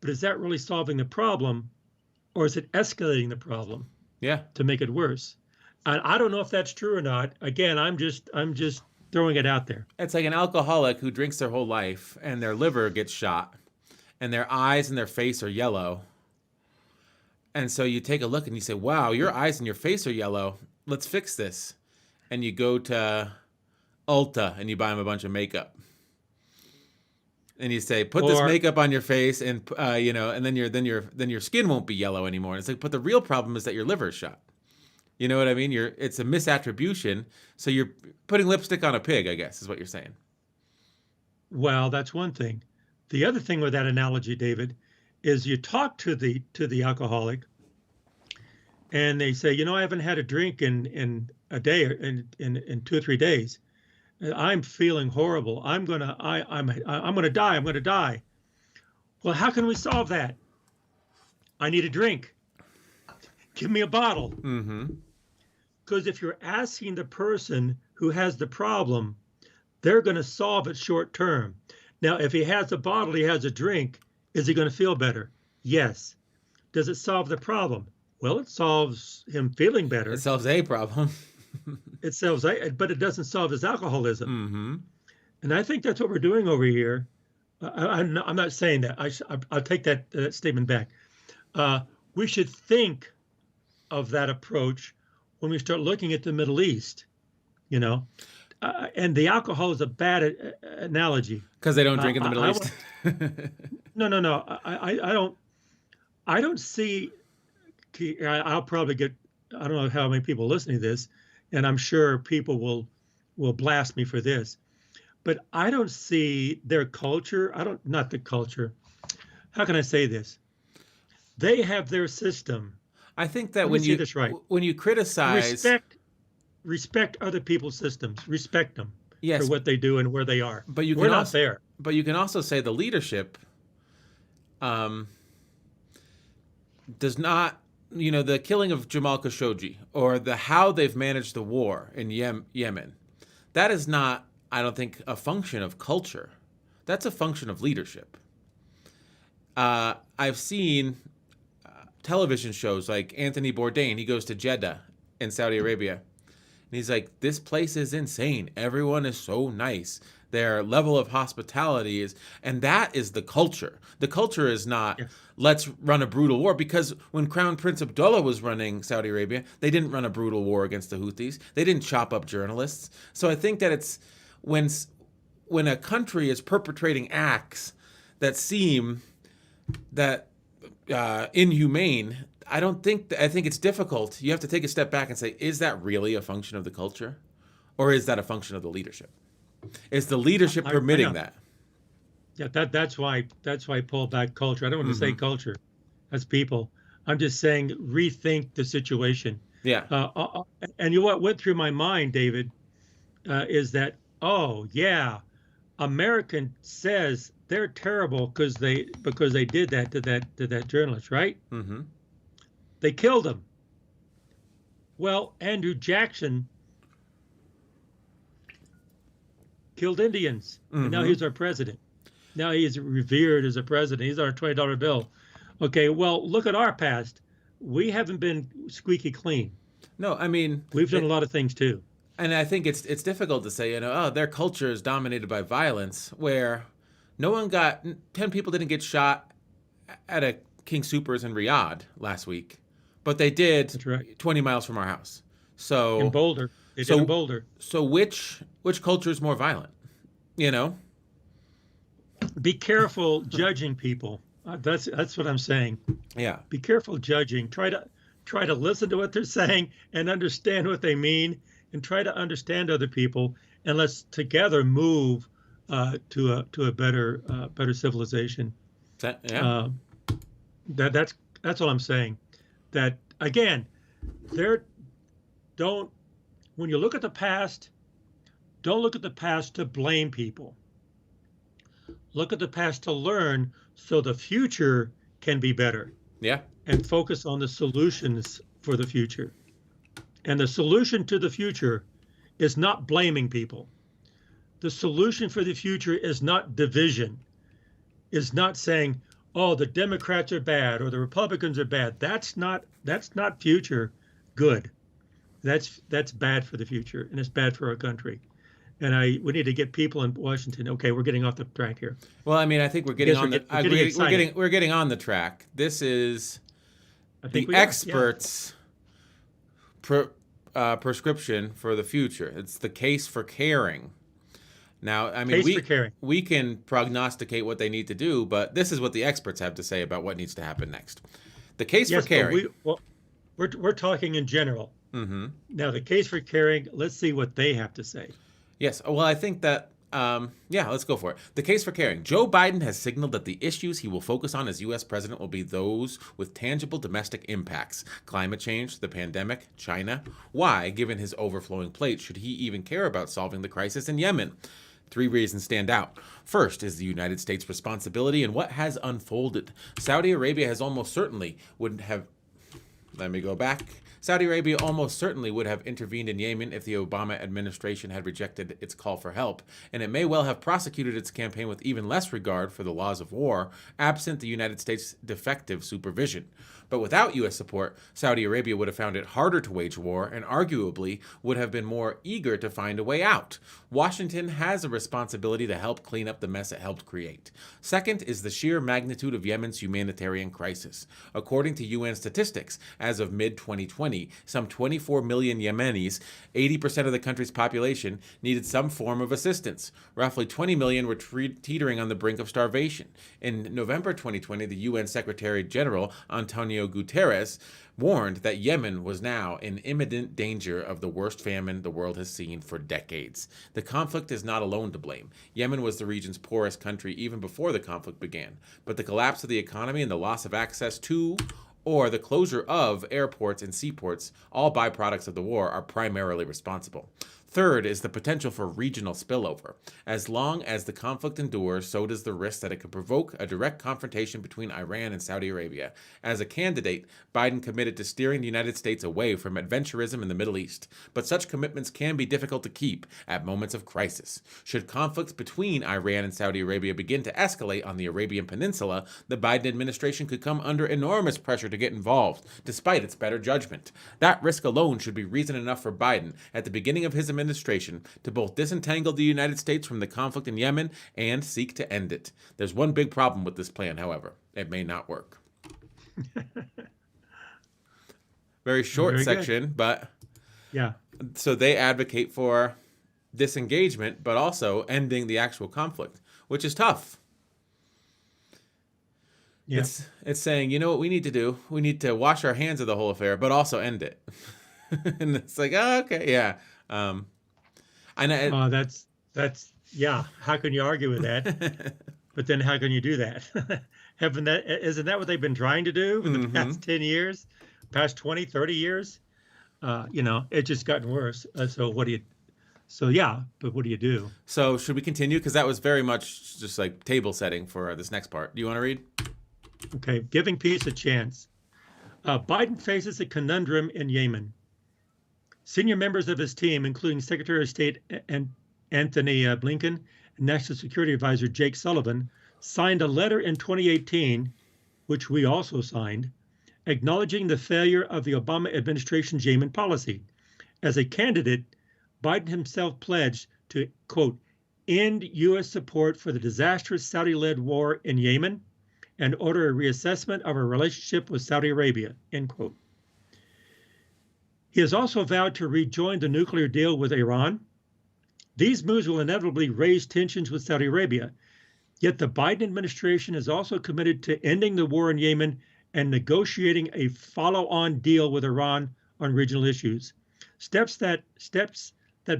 but is that really solving the problem, or is it escalating the problem? Yeah. To make it worse? And I don't know if that's true or not. Again, I'm just throwing it out there. It's like an alcoholic who drinks their whole life and their liver gets shot and their eyes and their face are yellow. And so you take a look and you say, wow, your eyes and your face are yellow. Let's fix this. And you go to Ulta and you buy them a bunch of makeup. And you say, put this makeup on your face, and and then your skin won't be yellow anymore. And it's like, but the real problem is that your liver is shot. You know what I mean? It's a misattribution. So you're putting lipstick on a pig, I guess, is what you're saying. Well, that's one thing. The other thing with that analogy, David, is you talk to the alcoholic, and they say, I haven't had a drink in a day, or in 2 or 3 days. I'm feeling horrible. I'm gonna die. I'm gonna die. Well, how can we solve that? I need a drink. Give me a bottle. Mm-hmm. Because if you're asking the person who has the problem, they're going to solve it short term. Now, if he has a bottle, he has a drink, is he going to feel better? Yes. Does it solve the problem? Well, it solves him feeling better. It solves a problem. It solves, but it doesn't solve his alcoholism. Mm-hmm. And I think that's what we're doing over here. I'm not saying that. I'll take that statement back. We should think of that approach when we start looking at the Middle East, and the alcohol is a bad analogy. Because they don't drink in the Middle East. No. I don't see. I'll probably get. I don't know how many people listening to this, and I'm sure people will blast me for this, but I don't see their culture. Not the culture. How can I say this? They have their system. I think that when you criticize, respect other people's systems, respect them for what they do and where they are. But we're not there. But you can also say the leadership does not, the killing of Jamal Khashoggi or how they've managed the war in Yemen. That is not, I don't think, a function of culture. That's a function of leadership. I've seen television shows like Anthony Bourdain. He goes to Jeddah in Saudi Arabia. And he's like, this place is insane. Everyone is so nice. Their level of hospitality is, and that is the culture. The culture is not, Yes. let's run a brutal war, because when Crown Prince Abdullah was running Saudi Arabia, they didn't run a brutal war against the Houthis. They didn't chop up journalists. So I think that it's when a country is perpetrating acts that seem that inhumane, I think it's difficult. You have to take a step back and say, is that really a function of the culture, or is that a function of the leadership? Is the leadership I permitting know. that? Yeah, that's why I pull back culture. I don't want to say culture. That's people. I'm just saying rethink the situation. Yeah. And what went through my mind, David, is that, oh yeah, American says they're terrible because they did that to that journalist, right? Mm-hmm. They killed him. Well, Andrew Jackson killed Indians, and now he's our president. Now he's revered as a president. He's our $20 bill. Okay, well, look at our past. We haven't been squeaky clean. No, I mean, We've done a lot of things too. and I think it's difficult to say, oh, their culture is dominated by violence, where 10 people didn't get shot at a King Soopers in Riyadh last week, but they did. That's right. 20 miles from our house. So In Boulder. They did in Boulder. So which culture is more violent? Be careful judging people. That's what I'm saying. Yeah. Be careful judging. Try to listen to what they're saying and understand what they mean, and try to understand other people, and let's together move to a better civilization. Yeah. That's what I'm saying. That again, when you look at the past, don't look at the past to blame people. Look at the past to learn so the future can be better. Yeah. And focus on the solutions for the future. And the solution to the future is not blaming people. The solution for the future is not division. Is not saying, oh, the Democrats are bad or the Republicans are bad. That's not future good. That's bad for the future, and it's bad for our country. And we need to get people in Washington. Okay, we're getting off the track here. Well, I mean, I think we're getting we're getting on the track. This is the experts' prescription for the future. It's the case for caring. Now, I mean, we can prognosticate what they need to do, but this is what the experts have to say about what needs to happen next. The case for caring. We're talking in general. Mm-hmm. Now, the case for caring. Let's see what they have to say. Yes. Well, I think that. Let's go for it. The case for caring. Joe Biden has signaled that the issues he will focus on as U.S. president will be those with tangible domestic impacts. Climate change, the pandemic, China. Why, given his overflowing plate, should he even care about solving the crisis in Yemen? 3 reasons stand out. First is the United States' responsibility in what has unfolded. Saudi Arabia almost certainly would have intervened in Yemen if the Obama administration had rejected its call for help, and it may well have prosecuted its campaign with even less regard for the laws of war, absent the United States' defective supervision. But without U.S. support, Saudi Arabia would have found it harder to wage war and arguably would have been more eager to find a way out. Washington has a responsibility to help clean up the mess it helped create. Second is the sheer magnitude of Yemen's humanitarian crisis. According to UN statistics, as of mid-2020, some 24 million Yemenis, 80% of the country's population, needed some form of assistance. Roughly 20 million were teetering on the brink of starvation. In November 2020, the UN Secretary General, Antonio Guterres, warned that Yemen was now in imminent danger of the worst famine the world has seen for decades. The conflict is not alone to blame. Yemen was the region's poorest country even before the conflict began, but the collapse of the economy and the loss of access to or the closure of airports and seaports, all byproducts of the war, are primarily responsible. Third is the potential for regional spillover. As long as the conflict endures, so does the risk that it could provoke a direct confrontation between Iran and Saudi Arabia. As a candidate, Biden committed to steering the United States away from adventurism in the Middle East. But such commitments can be difficult to keep at moments of crisis. Should conflicts between Iran and Saudi Arabia begin to escalate on the Arabian Peninsula, the Biden administration could come under enormous pressure to get involved, despite its better judgment. That risk alone should be reason enough for Biden, at the beginning of his administration, administration to both disentangle the United States from the conflict in Yemen and seek to end it. There's one big problem with this plan, however. It may not work. Very short section, but yeah. So they advocate for disengagement, but also ending the actual conflict, which is tough. Yeah. It's saying, you know what we need to do? We need to wash our hands of the whole affair, but also end it. And it's like, oh, okay, yeah. That's yeah. How can you argue with that? But then how can you do that? Isn't that what they've been trying to do for the past 10 years, past 20, 30 years? It's just gotten worse. But what do you do? So should we continue? Because that was very much just like table setting for this next part. Do you want to read? Okay, giving peace a chance. Biden faces a conundrum in Yemen. Senior members of his team, including Secretary of State Anthony Blinken and National Security Advisor Jake Sullivan, signed a letter in 2018, which we also signed, acknowledging the failure of the Obama administration's Yemen policy. As a candidate, Biden himself pledged to, quote, end U.S. support for the disastrous Saudi-led war in Yemen and order a reassessment of our relationship with Saudi Arabia, end quote. He has also vowed to rejoin the nuclear deal with Iran. These moves will inevitably raise tensions with Saudi Arabia, yet the Biden administration is also committed to ending the war in Yemen and negotiating a follow-on deal with Iran on regional issues. Steps that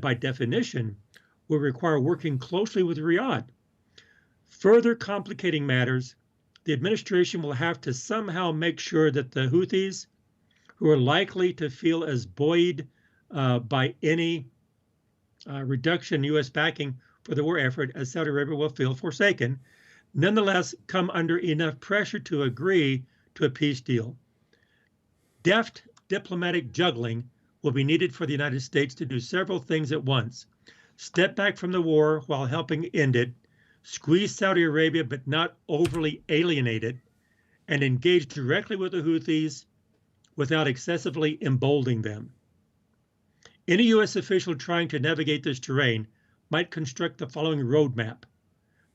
by definition will require working closely with Riyadh. Further complicating matters, the administration will have to somehow make sure that the Houthis, who are likely to feel as buoyed by any reduction in U.S. backing for the war effort as Saudi Arabia will feel forsaken, nonetheless come under enough pressure to agree to a peace deal. Deft diplomatic juggling will be needed for the United States to do several things at once. Step back from the war while helping end it, squeeze Saudi Arabia but not overly alienate it, and engage directly with the Houthis without excessively emboldening them. Any U.S. official trying to navigate this terrain might construct the following roadmap.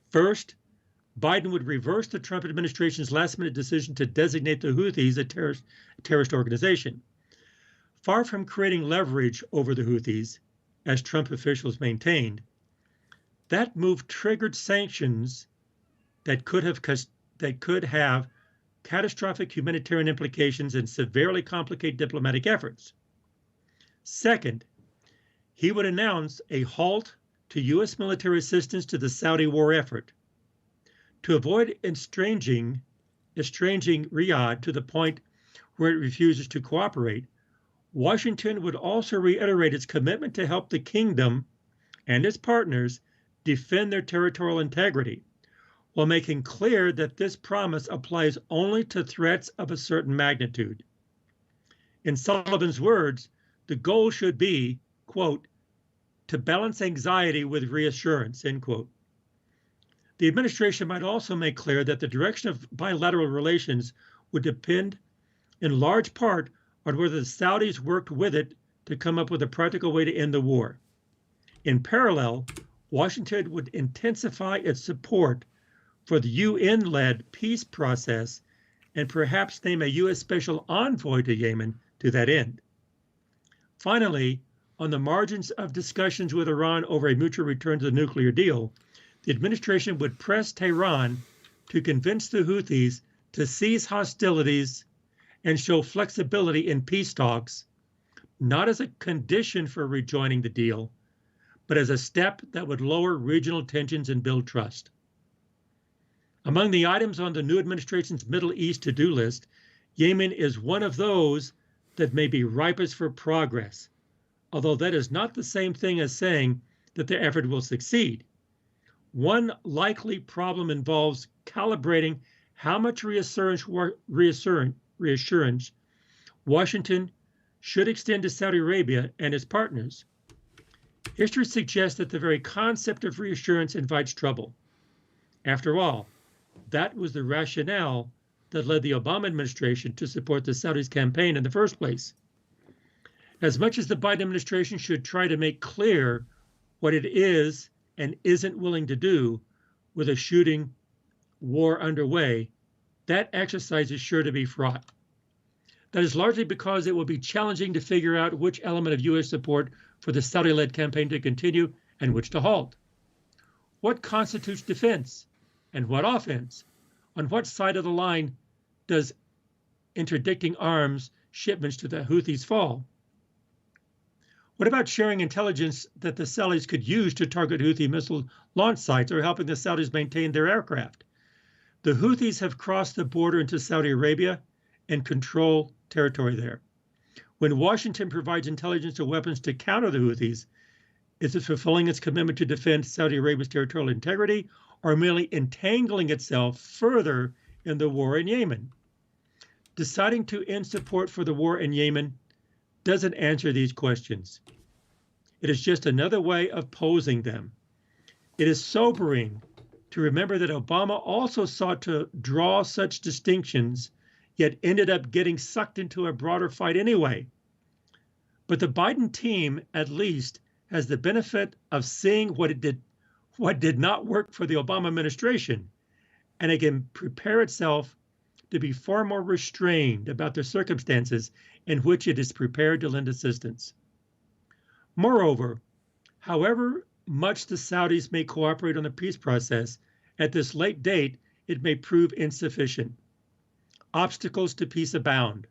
First, Biden would reverse the Trump administration's last-minute decision to designate the Houthis a terrorist organization. Far from creating leverage over the Houthis, as Trump officials maintained, that move triggered sanctions that could have catastrophic humanitarian implications and severely complicate diplomatic efforts. Second, he would announce a halt to U.S. military assistance to the Saudi war effort. To avoid estranging Riyadh to the point where it refuses to cooperate, Washington would also reiterate its commitment to help the kingdom and its partners defend their territorial integrity, while making clear that this promise applies only to threats of a certain magnitude. In Sullivan's words, the goal should be, quote, to balance anxiety with reassurance, end quote. The administration might also make clear that the direction of bilateral relations would depend in large part on whether the Saudis worked with it to come up with a practical way to end the war. In parallel, Washington would intensify its support for the UN-led peace process and perhaps name a U.S. special envoy to Yemen to that end. Finally, on the margins of discussions with Iran over a mutual return to the nuclear deal, the administration would press Tehran to convince the Houthis to cease hostilities and show flexibility in peace talks, not as a condition for rejoining the deal, but as a step that would lower regional tensions and build trust. Among the items on the new administration's Middle East to-do list, Yemen is one of those that may be ripest for progress, although that is not the same thing as saying that the effort will succeed. One likely problem involves calibrating how much reassurance Washington should extend to Saudi Arabia and its partners. History suggests that the very concept of reassurance invites trouble. After all, that was the rationale that led the Obama administration to support the Saudis' campaign in the first place. As much as the Biden administration should try to make clear what it is and isn't willing to do with a shooting war underway, that exercise is sure to be fraught. That is largely because it will be challenging to figure out which element of U.S. support for the Saudi-led campaign to continue and which to halt. What constitutes defense and what offense? On what side of the line does interdicting arms shipments to the Houthis fall? What about sharing intelligence that the Saudis could use to target Houthi missile launch sites or helping the Saudis maintain their aircraft? The Houthis have crossed the border into Saudi Arabia and control territory there. When Washington provides intelligence or weapons to counter the Houthis, is it fulfilling its commitment to defend Saudi Arabia's territorial integrity or merely entangling itself further in the war in Yemen? Deciding to end support for the war in Yemen doesn't answer these questions. It is just another way of posing them. It is sobering to remember that Obama also sought to draw such distinctions, yet ended up getting sucked into a broader fight anyway. But the Biden team, at least, has the benefit of seeing what did not work for the Obama administration, and it can prepare itself to be far more restrained about the circumstances in which it is prepared to lend assistance. Moreover, however much the Saudis may cooperate on the peace process, at this late date, it may prove insufficient. Obstacles to peace abound.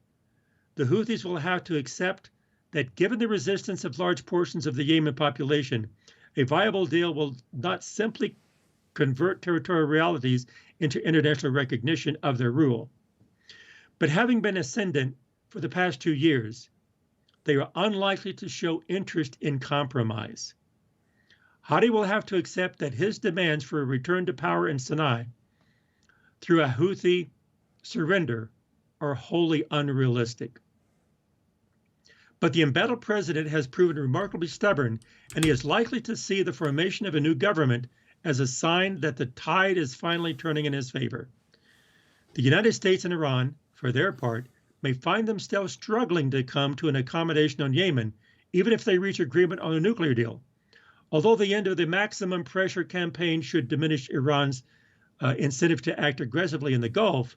The Houthis will have to accept that given the resistance of large portions of the Yemen population, a viable deal will not simply convert territorial realities into international recognition of their rule. But having been ascendant for the past 2 years, they are unlikely to show interest in compromise. Hadi will have to accept that his demands for a return to power in Sinai through a Houthi surrender are wholly unrealistic. But the embattled president has proven remarkably stubborn, and he is likely to see the formation of a new government as a sign that the tide is finally turning in his favor. The United States and Iran, for their part, may find themselves struggling to come to an accommodation on Yemen, even if they reach agreement on a nuclear deal. Although the end of the maximum pressure campaign should diminish Iran's incentive to act aggressively in the Gulf,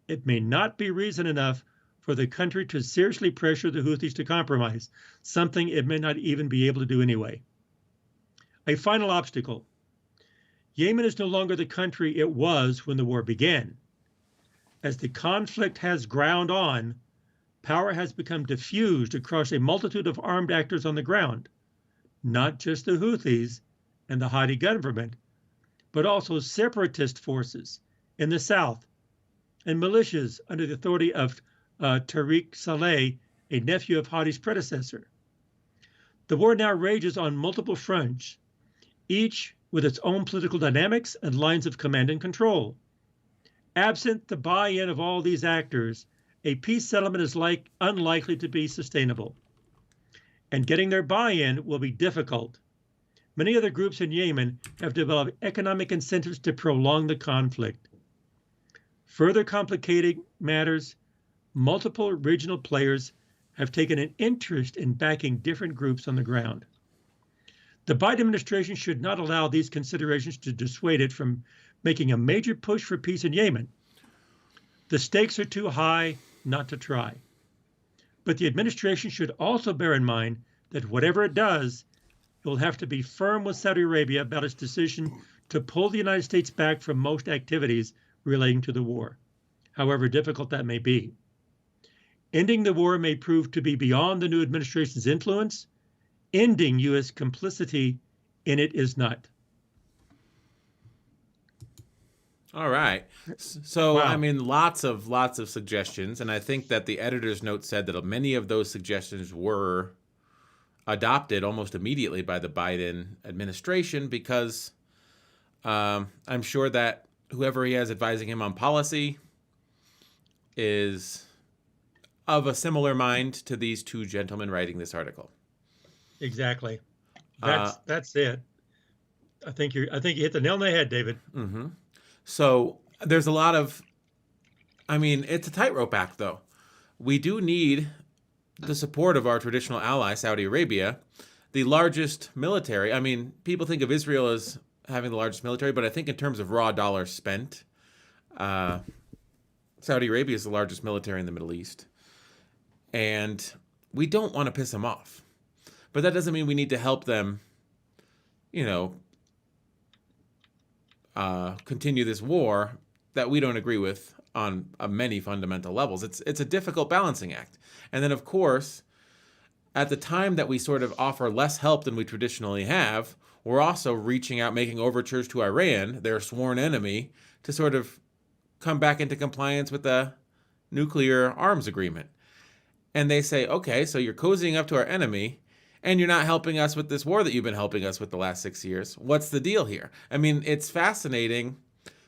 it may not be reason enough for the country to seriously pressure the Houthis to compromise, something it may not even be able to do anyway. A final obstacle. Yemen is no longer the country it was when the war began. As the conflict has ground on, power has become diffused across a multitude of armed actors on the ground, not just the Houthis and the Hadi government, but also separatist forces in the south and militias under the authority of Tariq Saleh, a nephew of Hadi's predecessor. The war now rages on multiple fronts, each with its own political dynamics and lines of command and control. Absent the buy-in of all these actors, a peace settlement is unlikely to be sustainable. And getting their buy-in will be difficult. Many other groups in Yemen have developed economic incentives to prolong the conflict. Further complicating matters, multiple regional players have taken an interest in backing different groups on the ground. The Biden administration should not allow these considerations to dissuade it from making a major push for peace in Yemen. The stakes are too high not to try. But the administration should also bear in mind that whatever it does, it will have to be firm with Saudi Arabia about its decision to pull the United States back from most activities relating to the war, however difficult that may be. Ending the war may prove to be beyond the new administration's influence. Ending U.S. complicity in it is not. All right. So, Wow. I mean, lots of suggestions. And I think that the editor's note said that many of those suggestions were adopted almost immediately by the Biden administration because I'm sure that whoever he has advising him on policy is of a similar mind to these two gentlemen writing this article. Exactly. That's it. I think you hit the nail on the head, David. Mm-hmm. So there's a lot of, I mean, it's a tightrope act, though. We do need the support of our traditional ally, Saudi Arabia, the largest military. I mean, people think of Israel as having the largest military, but I think in terms of raw dollars spent, uh, Saudi Arabia is the largest military in the Middle East. And we don't want to piss them off. But that doesn't mean we need to help them, you know, continue this war that we don't agree with on many fundamental levels. It's a difficult balancing act. And then, of course, at the time that we sort of offer less help than we traditionally have, we're also reaching out, making overtures to Iran, their sworn enemy, to sort of come back into compliance with the nuclear arms agreement. And they say, okay, so you're cozying up to our enemy, and you're not helping us with this war that you've been helping us with the last 6 years. What's the deal here? I mean, it's fascinating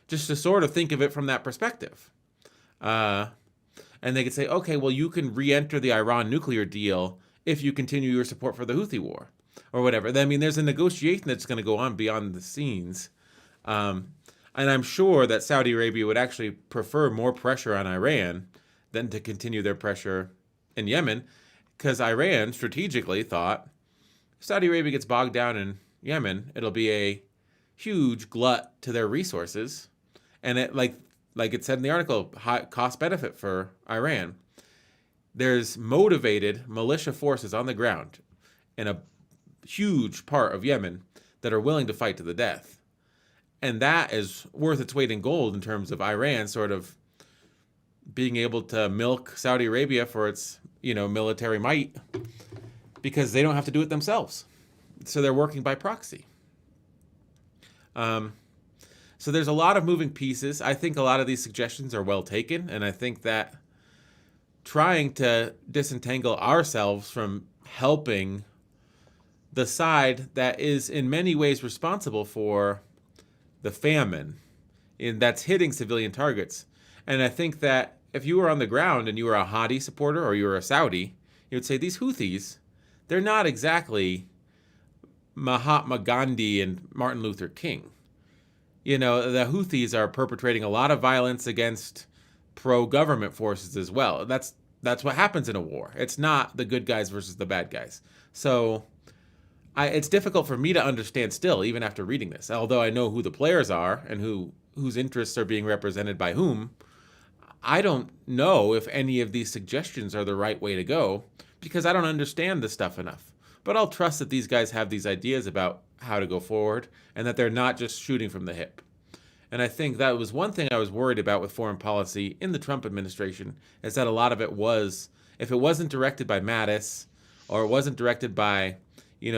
just to sort of think of it from that perspective. And they could say, okay, well, you can re-enter the Iran nuclear deal if you continue your support for the Houthi war or whatever. I mean, there's a negotiation that's going to go on beyond the scenes. And I'm sure that Saudi Arabia would actually prefer more pressure on Iran than to continue their pressure in Yemen, because Iran strategically thought if Saudi Arabia gets bogged down in Yemen, it'll be a huge glut to their resources. And it, like it said in the article, high cost benefit for Iran. There's motivated militia forces on the ground in a huge part of Yemen that are willing to fight to the death. And that is worth its weight in gold in terms of Iran sort of being able to milk Saudi Arabia for its, military might, because they don't have to do it themselves. So they're working by proxy. So there's a lot of moving pieces. I think a lot of these suggestions are well taken, and I think that trying to disentangle ourselves from helping the side that is in many ways responsible for the famine that's hitting civilian targets. And I think that if you were on the ground and you were a Hadi supporter or you were a Saudi, you would say these Houthis, they're not exactly Mahatma Gandhi and Martin Luther King. The Houthis are perpetrating a lot of violence against pro-government forces as well. That's what happens in a war. It's not the good guys versus the bad guys. So it's difficult for me to understand still, even after reading this. Although I know who the players are and whose interests are being represented by whom, I don't know if any of these suggestions are the right way to go because I don't understand this stuff enough. But I'll trust that these guys have these ideas about how to go forward and that they're not just shooting from the hip. And I think that was one thing I was worried about with foreign policy in the Trump administration, is that a lot of it was, if it wasn't directed by Mattis or it wasn't directed by,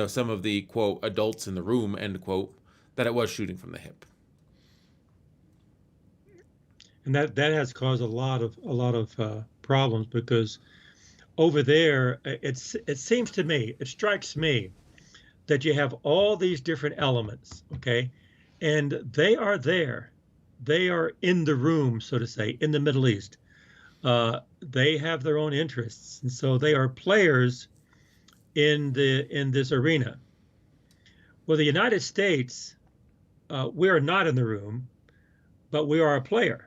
some of the, quote, adults in the room, end quote, that it was shooting from the hip. And that has caused a lot of problems, because over there, it seems to me, it strikes me that you have all these different elements, okay? And they are there. They are in the room, so to say, in the Middle East. They have their own interests, and so they are players in this arena. Well, the United States, we are not in the room, but we are a player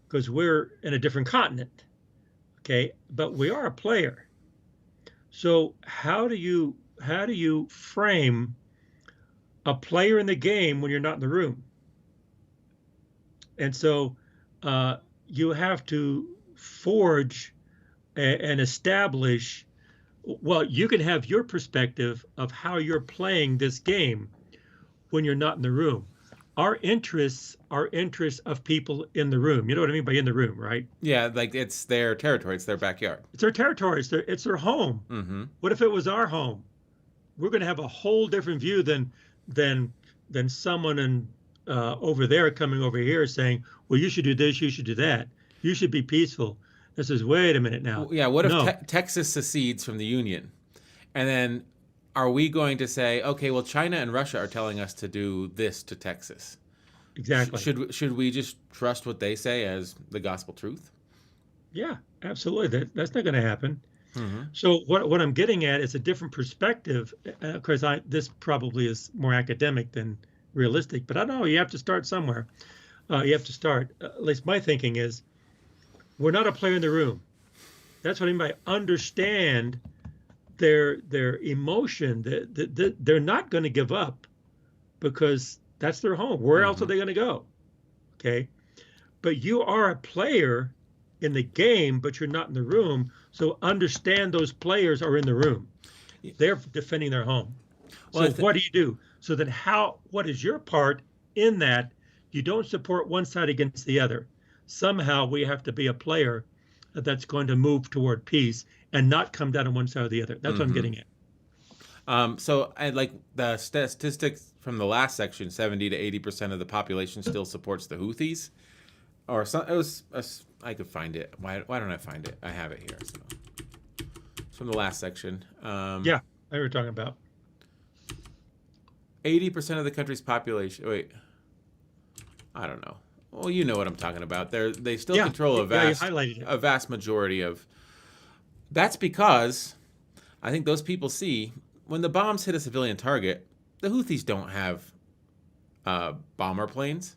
because we're in a different continent. Okay, but we are a player. So how do you frame a player in the game when you're not in the room? And so you have to forge and establish, well, you can have your perspective of how you're playing this game when you're not in the room. Our interests are interests of people in the room. You know what I mean by in the room, right? Yeah, like it's their territory, it's their backyard. It's their territory, it's their home. Mm-hmm. What if it was our home? We're going to have a whole different view than someone over there coming over here saying, well, you should do this, you should do that. You should be peaceful. This is, wait a minute now. Yeah, what if Texas secedes from the Union? And then are we going to say, okay, well, China and Russia are telling us to do this to Texas? Exactly. Should we just trust what they say as the gospel truth? Yeah, absolutely. That's not going to happen. Mm-hmm. So what I'm getting at is a different perspective. Of course, this probably is more academic than realistic, but I don't know. You have to start somewhere. You have to start. At least my thinking is, we're not a player in the room. That's what I mean by understand their emotion. That they're not going to give up because that's their home. Where else are Hmm. they going to go? Okay. But you are a player in the game, but you're not in the room. So understand those players are in the room. They're defending their home. Well, I So think what do you do? So then what is your part in that? You don't support one side against the other. Somehow we have to be a player that's going to move toward peace and not come down on one side or the other. That's what I'm hmm. getting at. So I like the statistics from the last section. 70 to 80% of the population still supports the Houthis, or some. It was I could find it. Why don't I find it? I have it here. So it's from the last section. Yeah, I know what we're talking about. 80% of the country's population. Wait, I don't know. Well, you know what I'm talking about. They still Yeah, control yeah, you highlighted it. a vast majority of. That's because I think those people see when the bombs hit a civilian target, the Houthis don't have bomber planes.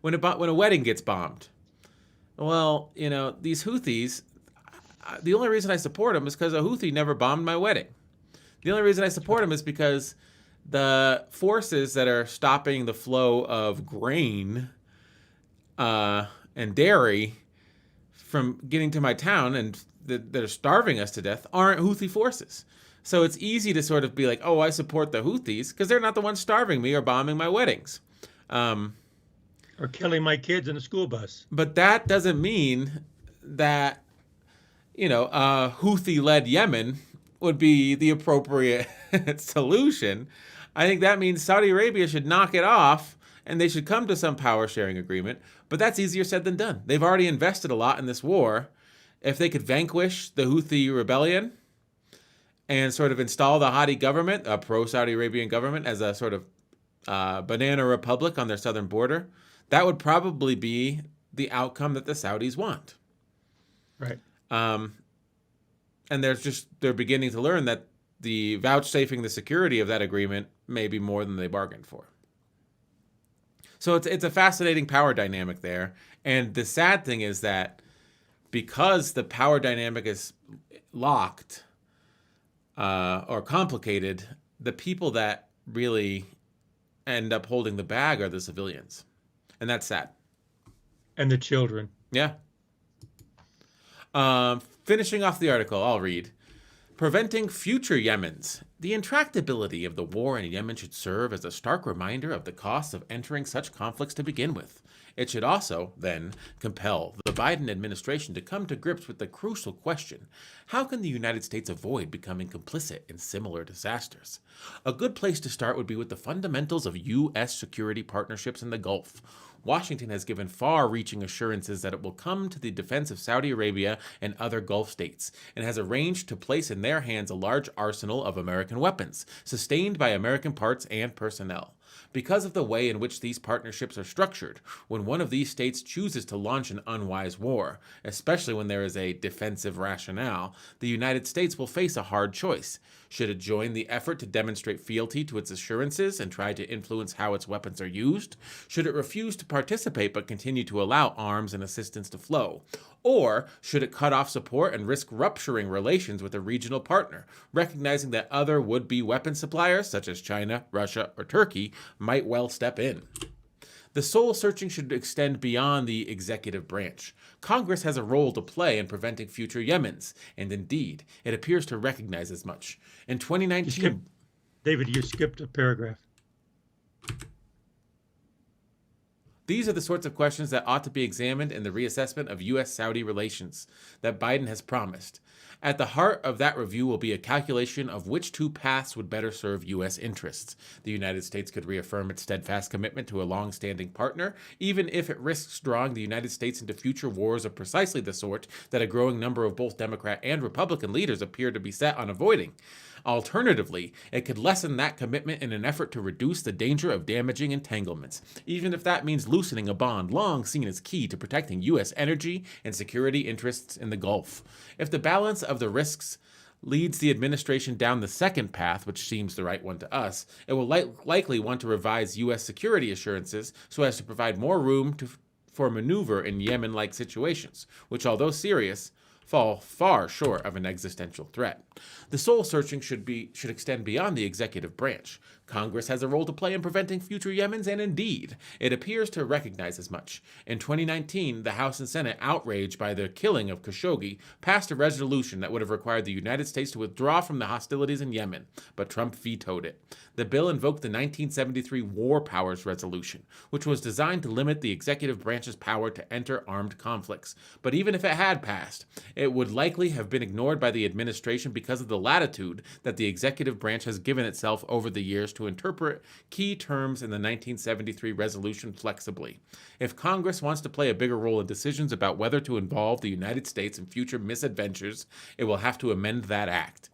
When a wedding gets bombed, well, these Houthis. The only reason I support them is because a Houthi never bombed my wedding. The only reason I support them is because the forces that are stopping the flow of grain and dairy from getting to my town and that are starving us to death aren't Houthi forces. So it's easy to sort of be like, oh, I support the Houthis because they're not the ones starving me or bombing my weddings. Um, Or killing my kids in a school bus. but that doesn't mean that, Houthi-led Yemen would be the appropriate solution. I think that means Saudi Arabia should knock it off and they should come to some power sharing agreement. But that's easier said than done. They've already invested a lot in this war. If they could vanquish the Houthi rebellion and sort of install the Hadi government, a pro-Saudi Arabian government, as a sort of banana republic on their southern border, that would probably be the outcome that the Saudis want. Right. Um, and they're beginning to learn that the vouchsafing the security of that agreement may be more than they bargained for. So it's a fascinating power dynamic there. And the sad thing is that because the power dynamic is locked or complicated, the people that really end up holding the bag are the civilians. And that's sad. And the children. Yeah. Finishing off the article, I'll read. Preventing future Yemens. The intractability of the war in Yemen should serve as a stark reminder of the costs of entering such conflicts to begin with. It should also, then, compel the Biden administration to come to grips with the crucial question: how can the United States avoid becoming complicit in similar disasters? A good place to start would be with the fundamentals of U.S. security partnerships in the Gulf. Washington has given far-reaching assurances that it will come to the defense of Saudi Arabia and other Gulf states, and has arranged to place in their hands a large arsenal of American weapons, sustained by American parts and personnel. Because of the way in which these partnerships are structured, when one of these states chooses to launch an unwise war, especially when there is a defensive rationale, the United States will face a hard choice. Should it join the effort to demonstrate fealty to its assurances and try to influence how its weapons are used? Should it refuse to participate but continue to allow arms and assistance to flow? Or should it cut off support and risk rupturing relations with a regional partner, recognizing that other would-be weapon suppliers, such as China, Russia, or Turkey, might well step in? The soul searching should extend beyond the executive branch. Congress has a role to play in preventing future Yemens, and indeed, it appears to recognize as much. In 2019, David, you skipped a paragraph. these are the sorts of questions that ought to be examined in the reassessment of U.S.-Saudi relations that Biden has promised. At the heart of that review will be a calculation of which two paths would better serve U.S. interests. The United States could reaffirm its steadfast commitment to a long-standing partner, even if it risks drawing the United States into future wars of precisely the sort that a growing number of both Democrat and Republican leaders appear to be set on avoiding. Alternatively, it could lessen that commitment in an effort to reduce the danger of damaging entanglements, even if that means loosening a bond long seen as key to protecting U.S. energy and security interests in the Gulf. If the balance of the risks leads the administration down the second path, which seems the right one to us, it will likely want to revise U.S. security assurances so as to provide more room for maneuver in Yemen-like situations, which, although serious, fall far short of an existential threat. The soul searching should extend beyond the executive branch. Congress has a role to play in preventing future Yemens, and indeed, it appears to recognize as much. In 2019, the House and Senate, outraged by the killing of Khashoggi, passed a resolution that would have required the United States to withdraw from the hostilities in Yemen, but Trump vetoed it. The bill invoked the 1973 War Powers Resolution, which was designed to limit the executive branch's power to enter armed conflicts. But even if it had passed, it would likely have been ignored by the administration because of the latitude that the executive branch has given itself over the years to interpret key terms in the 1973 resolution flexibly. If Congress wants to play a bigger role in decisions about whether to involve the United States in future misadventures, it will have to amend that act.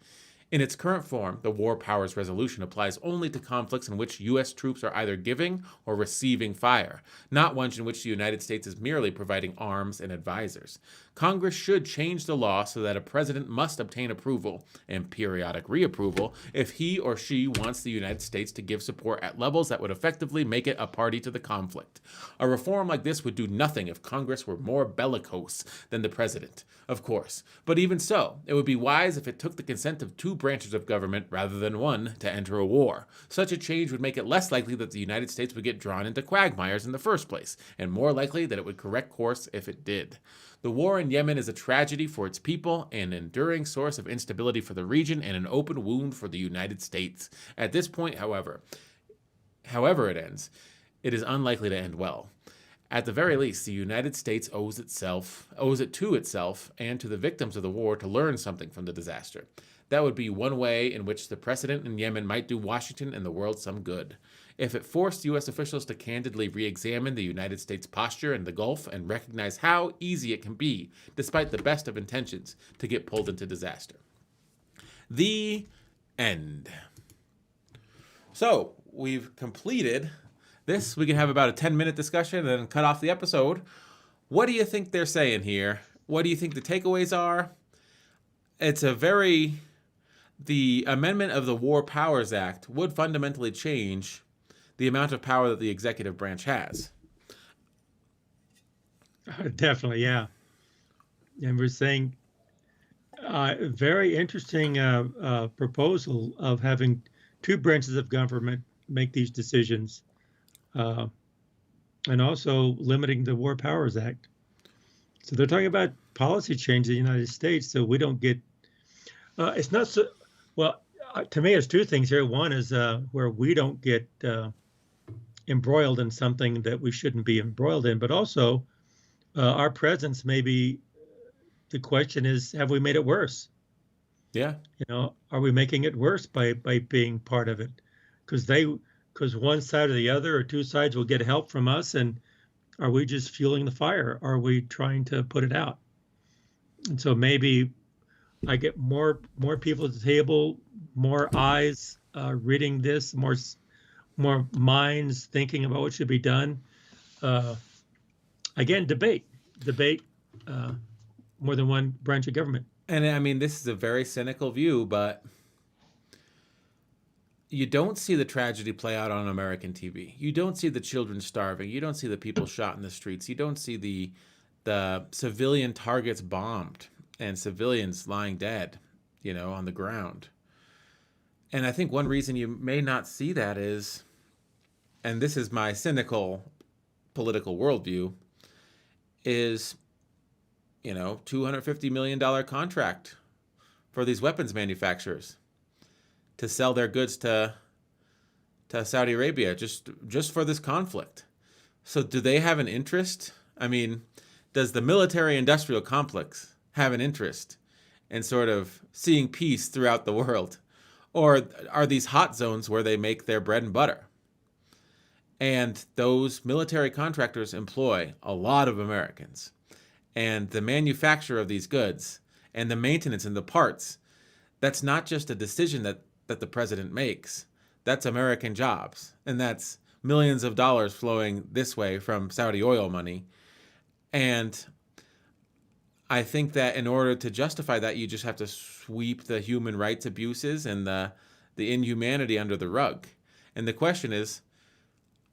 In its current form, the War Powers Resolution applies only to conflicts in which U.S. troops are either giving or receiving fire, not ones in which the United States is merely providing arms and advisors. Congress should change the law so that a president must obtain approval and periodic reapproval if he or she wants the United States to give support at levels that would effectively make it a party to the conflict. A reform like this would do nothing if Congress were more bellicose than the president, of course. But even so, it would be wise if it took the consent of two branches of government rather than one to enter a war. Such a change would make it less likely that the United States would get drawn into quagmires in the first place, and more likely that it would correct course if it did. The war in Yemen is a tragedy for its people, an enduring source of instability for the region, and an open wound for the United States. At this point, however it ends, it is unlikely to end well. At the very least, the United States owes it to itself and to the victims of the war to learn something from the disaster. That would be one way in which the precedent in Yemen might do Washington and the world some good. If it forced U.S. officials to candidly re-examine the United States' posture in the Gulf and recognize how easy it can be, despite the best of intentions, to get pulled into disaster. The end. So, we've completed this. We can have about a 10-minute discussion and then cut off the episode. What do you think they're saying here? What do you think the takeaways are? The amendment of the War Powers Act would fundamentally change the amount of power that the executive branch has. Definitely, yeah. And we're saying very interesting proposal of having two branches of government make these decisions, and also limiting the War Powers Act. So they're talking about policy change in the United States, so we don't get. It's not so well. To me, there's two things here. One is where we don't get embroiled in something that we shouldn't be embroiled in, but also our presence. Maybe the question is, have we made it worse? Yeah. Are we making it worse by being part of it? Because one side or the other or two sides will get help from us, and are we just fueling the fire? Are we trying to put it out? And so maybe I get more people at the table, more eyes reading this, more minds thinking about what should be done. Again, debate more than one branch of government. And I mean, this is a very cynical view, but you don't see the tragedy play out on American TV. You don't see the children starving. You don't see the people shot in the streets. You don't see the civilian targets bombed and civilians lying dead, on the ground. And I think one reason you may not see that is, and this is my cynical political worldview, is, $250 million contract for these weapons manufacturers to sell their goods to Saudi Arabia just for this conflict. So do they have an interest? I mean, does the military-industrial complex have an interest in sort of seeing peace throughout the world? Or are these hot zones where they make their bread and butter? And those military contractors employ a lot of Americans. And the manufacture of these goods and the maintenance and the parts, that's not just a decision that the president makes. That's American jobs. And that's millions of dollars flowing this way from Saudi oil money. And I think that in order to justify that, you just have to sweep the human rights abuses and the inhumanity under the rug. And the question is,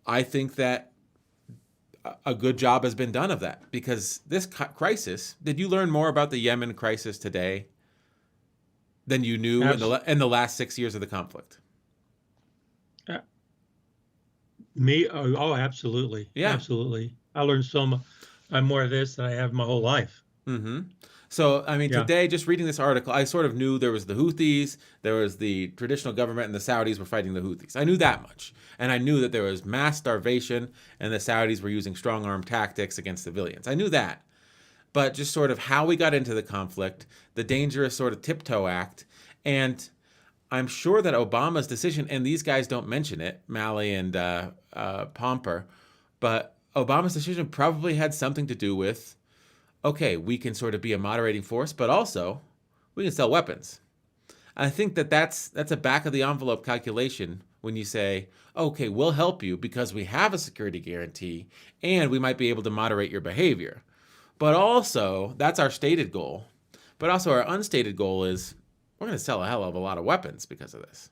I think that a good job has been done of that, because this crisis, did you learn more about the Yemen crisis today than you knew in the last 6 years of the conflict? Me? Oh, absolutely. Yeah. Absolutely. I learned so much. I'm more of this than I have my whole life. Mm-hmm. So, I mean, today, just reading this article, I sort of knew there was the Houthis, there was the traditional government, and the Saudis were fighting the Houthis. I knew that much. And I knew that there was mass starvation, and the Saudis were using strong arm tactics against civilians. I knew that. But just sort of how we got into the conflict, the dangerous sort of tiptoe act, and I'm sure that Obama's decision, and these guys don't mention it, Malley and Pomper, but Obama's decision probably had something to do with, okay, we can sort of be a moderating force, but also we can sell weapons. I think that that's a back of the envelope calculation when you say, okay, we'll help you because we have a security guarantee and we might be able to moderate your behavior. But also, that's our stated goal. But also our unstated goal is we're going to sell a hell of a lot of weapons because of this.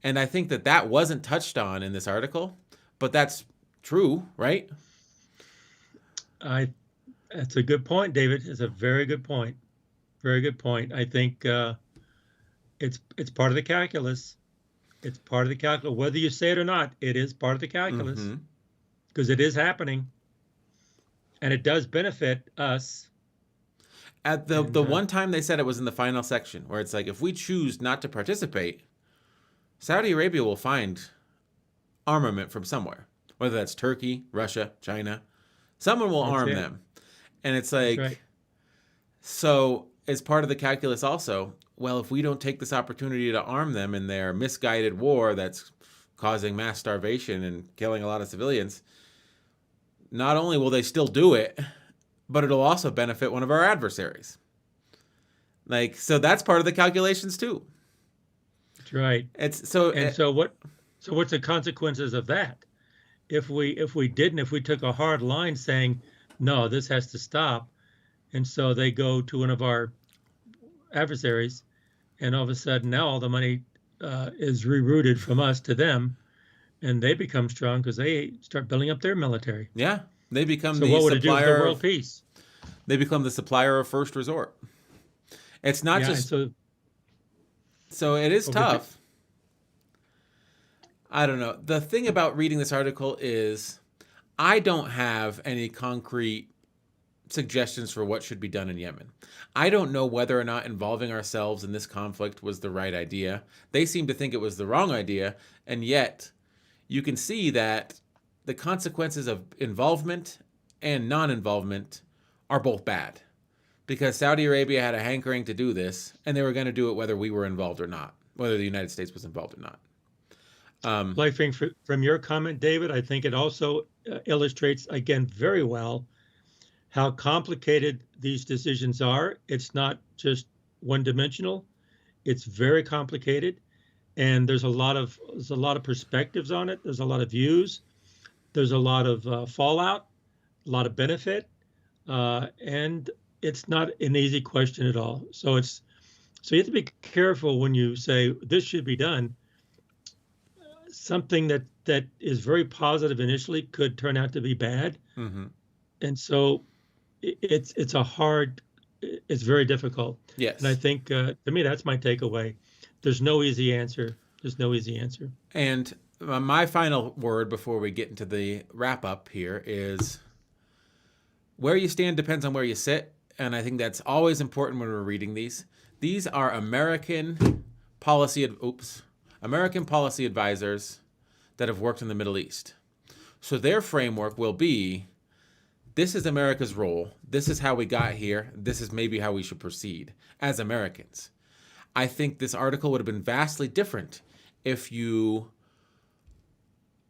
And I think that that wasn't touched on in this article, but that's true, right? That's a good point, David. It's a very good point. Very good point. I think it's part of the calculus. It's part of the calculus. Whether you say it or not, it is part of the calculus because it is happening. And it does benefit us. At the one time they said it was in the final section, where it's like, if we choose not to participate, Saudi Arabia will find armament from somewhere, whether that's Turkey, Russia, China. Someone will arm them. And it's like, so as part of the calculus also, well, if we don't take this opportunity to arm them in their misguided war that's causing mass starvation and killing a lot of civilians, not only will they still do it, but it'll also benefit one of our adversaries. Like, so that's part of the calculations too. That's right. So what's the consequences of that? If we took a hard line saying, no, this has to stop, and so they go to one of our adversaries, and all of a sudden now all the money is rerouted from us to them, and they become strong because they start building up their military. Yeah, they become the what would it do for the world peace? They become the supplier of first resort. It's not just so it is tough. I don't know. The thing about reading this article is I don't have any concrete suggestions for what should be done in Yemen. I don't know whether or not involving ourselves in this conflict was the right idea. They seem to think it was the wrong idea, and yet you can see that the consequences of involvement and non-involvement are both bad, because Saudi Arabia had a hankering to do this, and they were going to do it whether we were involved or not, whether the United States was involved or not. I think from your comment, David, I think it also illustrates, again, very well how complicated these decisions are. It's not just one-dimensional. It's very complicated, and there's a lot of perspectives on it. There's a lot of views. There's a lot of fallout, a lot of benefit, and it's not an easy question at all. So you have to be careful when you say this should be done. Something that is very positive initially could turn out to be bad, and so it's very difficult. Yes, and I think to me that's my takeaway. There's no easy answer. And my final word before we get into the wrap up here is where you stand depends on where you sit, and I think that's always important when we're reading these. These are American policy advisors that have worked in the Middle East. So their framework will be, this is America's role. This is how we got here. This is maybe how we should proceed as Americans. I think this article would have been vastly different if you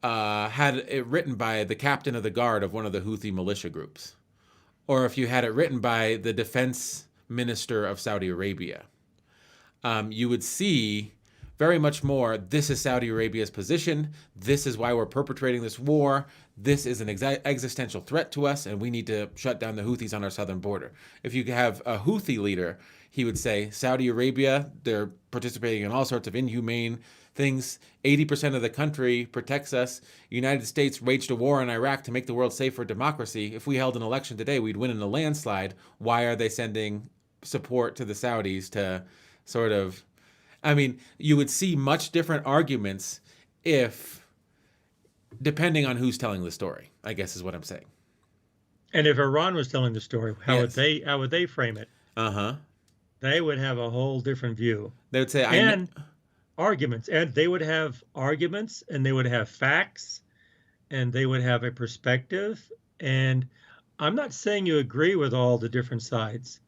had it written by the captain of the guard of one of the Houthi militia groups, or if you had it written by the defense minister of Saudi Arabia. You would see very much more, this is Saudi Arabia's position. This is why we're perpetrating this war. This is an existential threat to us, and we need to shut down the Houthis on our southern border. If you have a Houthi leader, he would say, Saudi Arabia, they're participating in all sorts of inhumane things. 80% of the country protects us. United States waged a war in Iraq to make the world safe for democracy. If we held an election today, we'd win in a landslide. Why are they sending support to the Saudis to sort of... I mean, you would see much different arguments if, depending on who's telling the story, I guess is what I'm saying. And if Iran was telling the story, how Yes. would they frame it? Uh-huh. They would have a whole different view. They would say, and arguments, and they would have arguments, and they would have facts, and they would have a perspective. And I'm not saying you agree with all the different sides.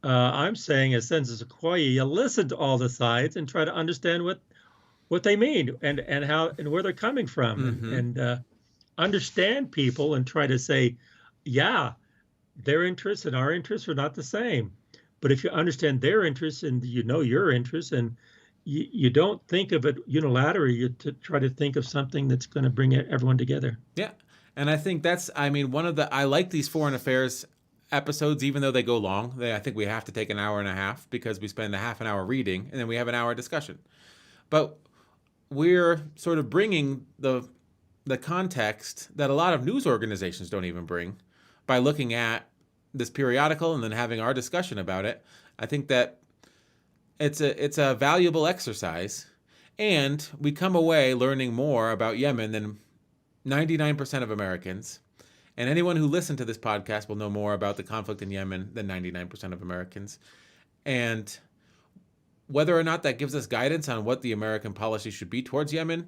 I'm saying, as sensu sequoia, you listen to all the sides and try to understand what they mean and how and where they're coming from, Mhm. and understand people and try to say, yeah, their interests and our interests are not the same. But if you understand their interests and you know your interests, and you don't think of it unilaterally, you try to think of something that's going to bring everyone together. Yeah. And I think that's, I mean, I like these foreign affairs episodes, even though they go long. I think we have to take an hour and a half because we spend a half an hour reading and then we have an hour discussion. But we're sort of bringing the context that a lot of news organizations don't even bring by looking at this periodical and then having our discussion about it. I think that it's a valuable exercise, and we come away learning more about Yemen than 99% of Americans. And anyone who listened to this podcast will know more about the conflict in Yemen than 99% of Americans. And whether or not that gives us guidance on what the American policy should be towards Yemen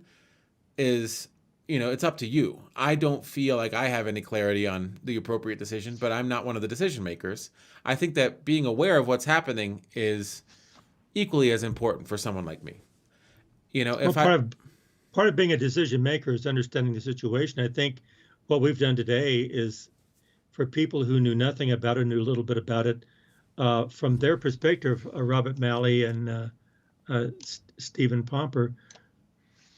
is, it's up to you. I don't feel like I have any clarity on the appropriate decision, but I'm not one of the decision makers. I think that being aware of what's happening is equally as important for someone like me. Part of being a decision maker is understanding the situation. I think what we've done today is, for people who knew nothing about it, knew a little bit about it, from their perspective, Robert Malley and Stephen Pomper,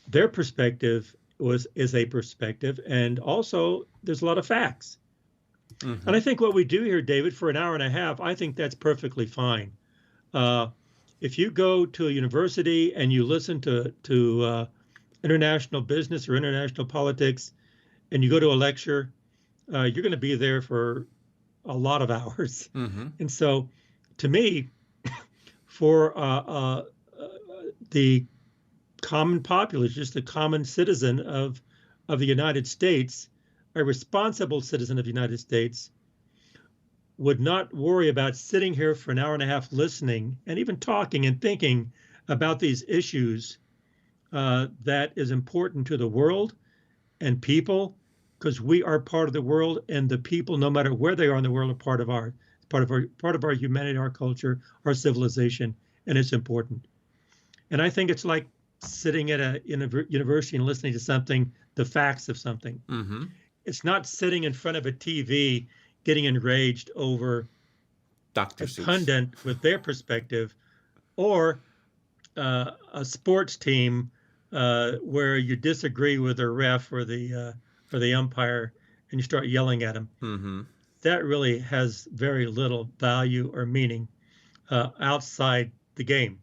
their perspective is a perspective, and also there's a lot of facts. Mm-hmm. And I think what we do here, David, for an hour and a half, I think that's perfectly fine. If you go to a university and you listen to international business or international politics, and you go to a lecture, you're going to be there for a lot of hours. Mm-hmm. And so, to me, for the common populace, just the common citizen of the United States, a responsible citizen of the United States, would not worry about sitting here for an hour and a half listening and even talking and thinking about these issues that is important to the world and people, because we are part of the world, and the people, no matter where they are in the world, are part of our humanity, our culture, our civilization, and it's important. And I think it's like sitting at a university and listening to something, the facts of something. Mm-hmm. It's not sitting in front of a TV getting enraged over Dr. a Seuss pundit with their perspective, or a sports team where you disagree with the ref or the umpire and you start yelling at him. Mm-hmm. That really has very little value or meaning outside the game.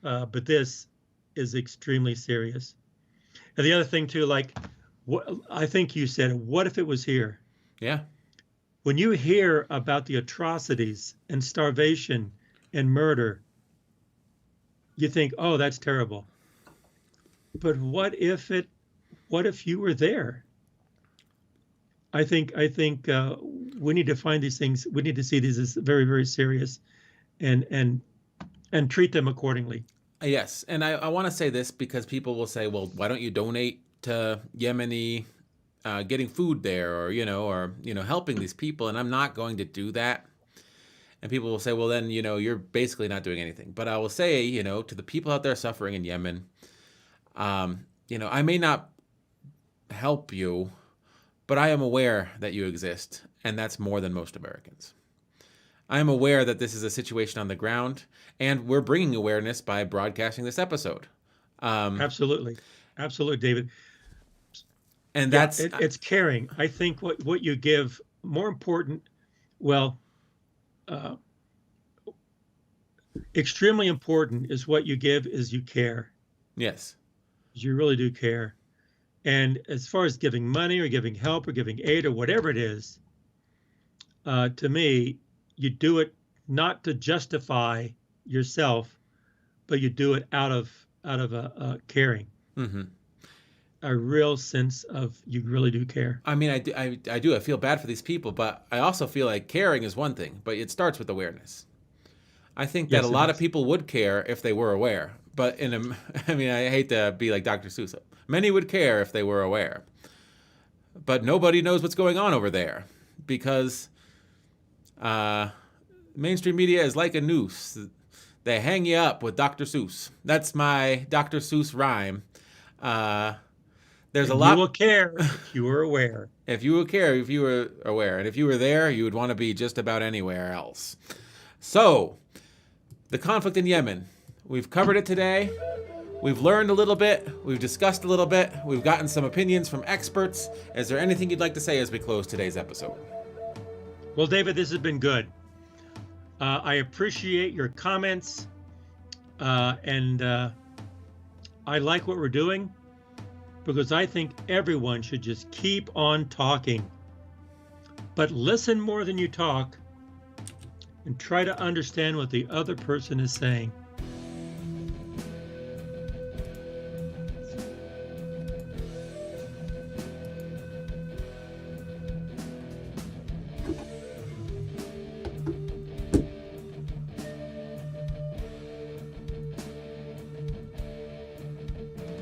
But this is extremely serious. And the other thing too, like I think you said, what if it was here? Yeah. When you hear about the atrocities and starvation and murder, you think, oh, that's terrible. But what if you were there? I think we need to find these things. We need to see these as very, very serious, and treat them accordingly. Yes, and I want to say this because people will say, well, why don't you donate to Yemeni, getting food there, or helping these people? And I'm not going to do that. And people will say, well, then you're basically not doing anything. But I will say, to the people out there suffering in Yemen, I may not help you, but I am aware that you exist, and that's more than most Americans. I am aware that this is a situation on the ground, and we're bringing awareness by broadcasting this episode. Absolutely. Absolutely, David. And Yeah, that's it's caring. I think what you give, more important, well, uh, extremely important is what you give is you care. yes. You really do care. And as far as giving money or giving help or giving aid or whatever it is, to me, you do it not to justify yourself, but you do it out of a caring, Hmm. a real sense of you really do care. I mean, I do. I feel bad for these people, but I also feel like caring is one thing, but it starts with awareness. I think that a Yes, it lot of does. people would care if they were aware, but I mean, I hate to be like Dr. Seuss. Many would care if they were aware, but nobody knows what's going on over there because uh, mainstream media is like a noose. They hang you up with Dr. Seuss. That's my Dr. Seuss rhyme. Uh, there's a And you lot. will care if you are aware. If you would care, if you were aware, and if you were there, you would want to be just about anywhere else. So, the conflict in Yemen. We've covered it today. We've learned a little bit. We've discussed a little bit. We've gotten some opinions from experts. Is there anything you'd like to say as we close today's episode? Well, David, this has been good. I appreciate your comments, and I like what we're doing because I think everyone should just keep on talking, but listen more than you talk and try to understand what the other person is saying.